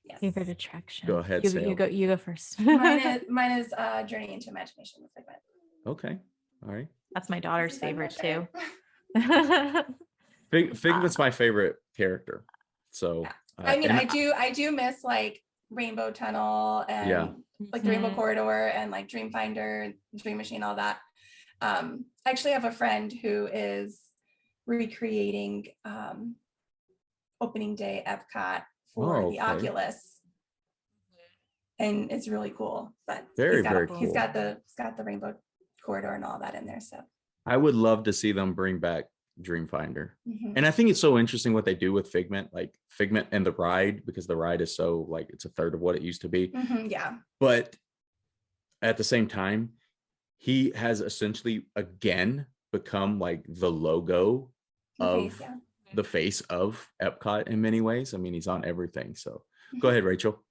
Yes. Favorite attraction. Go ahead, You Sam. go first. Mine is Journey into Imagination with Figment. Okay. All right. That's my daughter's This is my favorite favorite. too. Figment's my favorite character. So Yeah. I mean, and I do miss like Rainbow Tunnel and Yeah. like the Rainbow Mhm. Corridor and like Dream Finder, Dream Machine, all that. I actually have a friend who is recreating opening day Epcot for Oh, the okay. Oculus, and it's really cool. But Very, he's got very he's cool. got the Rainbow Corridor and all that in there. So I would love to see them bring back Dreamfinder. mhm. And I think it's so interesting what they do with Figment, like Figment and the ride, because the ride is so like it's a third of what it used to be. Mhm, yeah, But at the same time, he has essentially again become like the logo the of face, yeah. the face of Epcot in many ways. I mean, he's on everything. So go ahead, Rachel.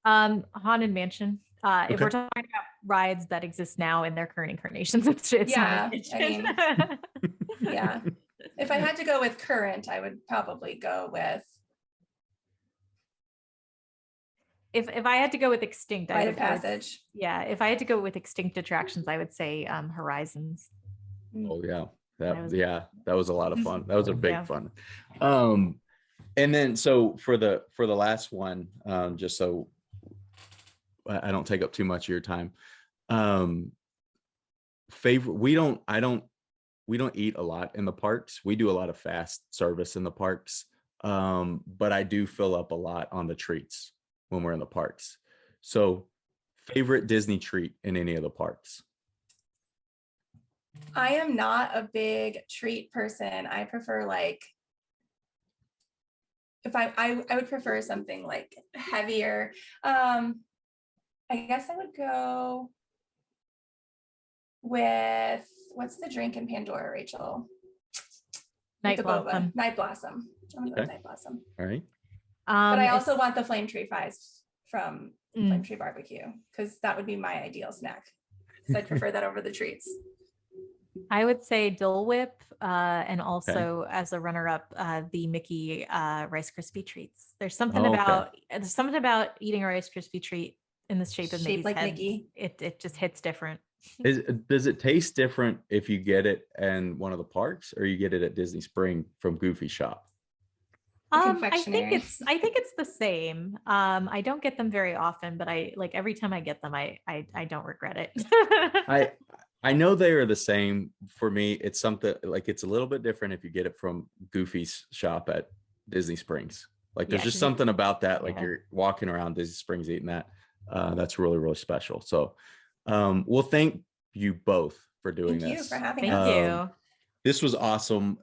Haunted Mansion. If Okay. we're talking about rides that exist now in their current incarnations, it's Yeah, Haunted I Mansion. Yeah. If I had to go with current, I would probably go with If I had to go with extinct, Rite of Passage. yeah, if I had to go with extinct attractions, I would say Horizons. Oh yeah. That was- That was a lot of fun. That was a big Yeah. fun. And then so for the last one, just so I don't take up too much of your time. Favorite, we don't eat a lot in the parks. We do a lot of fast service in the parks. But I do fill up a lot on the treats when we're in the parks. So favorite Disney treat in any of the parks? I am not a big treat person. I prefer like if I would prefer something like heavier. I guess I would go with what's the drink in Pandora, Rachel? Night With the boba. Blossom. Night Blossom. I'm gonna go with Okay. Night Blossom. All right. But I also It's- want the flame tree fries from Mm. Flame Tree Barbecue because that would be my ideal snack. So I'd prefer that over the treats. I would say Dole Whip, and also as a runner-up, the Mickey Rice Krispie treats. There's something Oh, okay. about eating a Rice Krispie treat in the shape of Shaped Mickey's like head. Mickey. It just hits different. Does it taste different if you get it in one of the parks or you get it at Disney Spring from Goofy Shop? Confectionery. I think it's the same. I don't get them very often, but I like every time I get them, I don't regret it. I know they are the same. For me, it's something like it's a little bit different if you get it from Goofy's shop at Disney Springs. Like there's Yeah, just 'cause something about that. Like yeah. you're walking around Disney Springs eating that. That's really, really special. So well, thank you both for doing Thank you this. for having Thank us. you. This was awesome.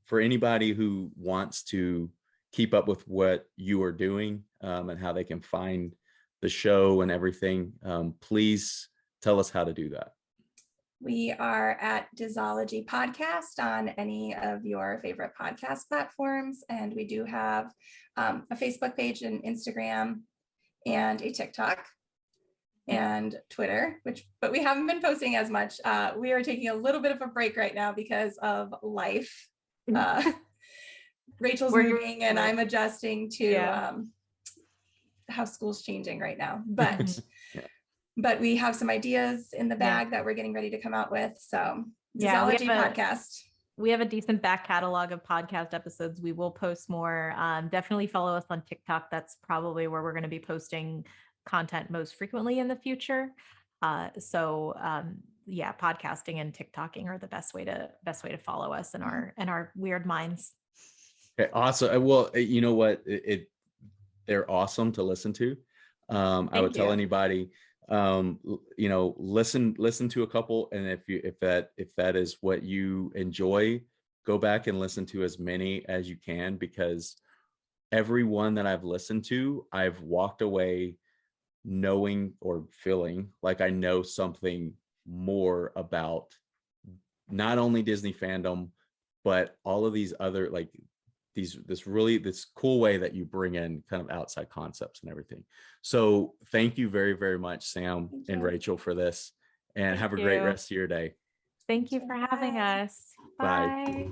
For anybody who wants to keep up with what you are doing and how they can find the show and everything, please tell us how to do that. We are at Disology Podcast on any of your favorite podcast platforms. And we do have a Facebook page and Instagram and a TikTok and Twitter, but we haven't been posting as much. We are taking a little bit of a break right now because of life. Rachel's We're- moving and I'm adjusting to Yeah. how school's changing right now. But Yeah. but we have some ideas in the bag that we're getting ready to come out with. So Yeah, we Disology have a- Podcast. We have a decent back catalog of podcast episodes. We will post more. Definitely follow us on TikTok. That's probably where we're going to be posting content most frequently in the future. Yeah, podcasting and TikToking are the best way to follow us and our weird minds. Okay, awesome. Well, you know what? They're awesome to listen to. I would Thank tell you. anybody, listen to a couple, and if that is what you enjoy, go back and listen to as many as you can, because every one that I've listened to, I've walked away knowing or feeling like I know something more about not only Disney fandom, but all of these other, like this cool way that you bring in kind of outside concepts and everything. So thank you very, very much, Sam Thank and you. Rachel, for this, and Thank have a great you. rest of your day. Thank you for having Bye. us. Bye. Bye.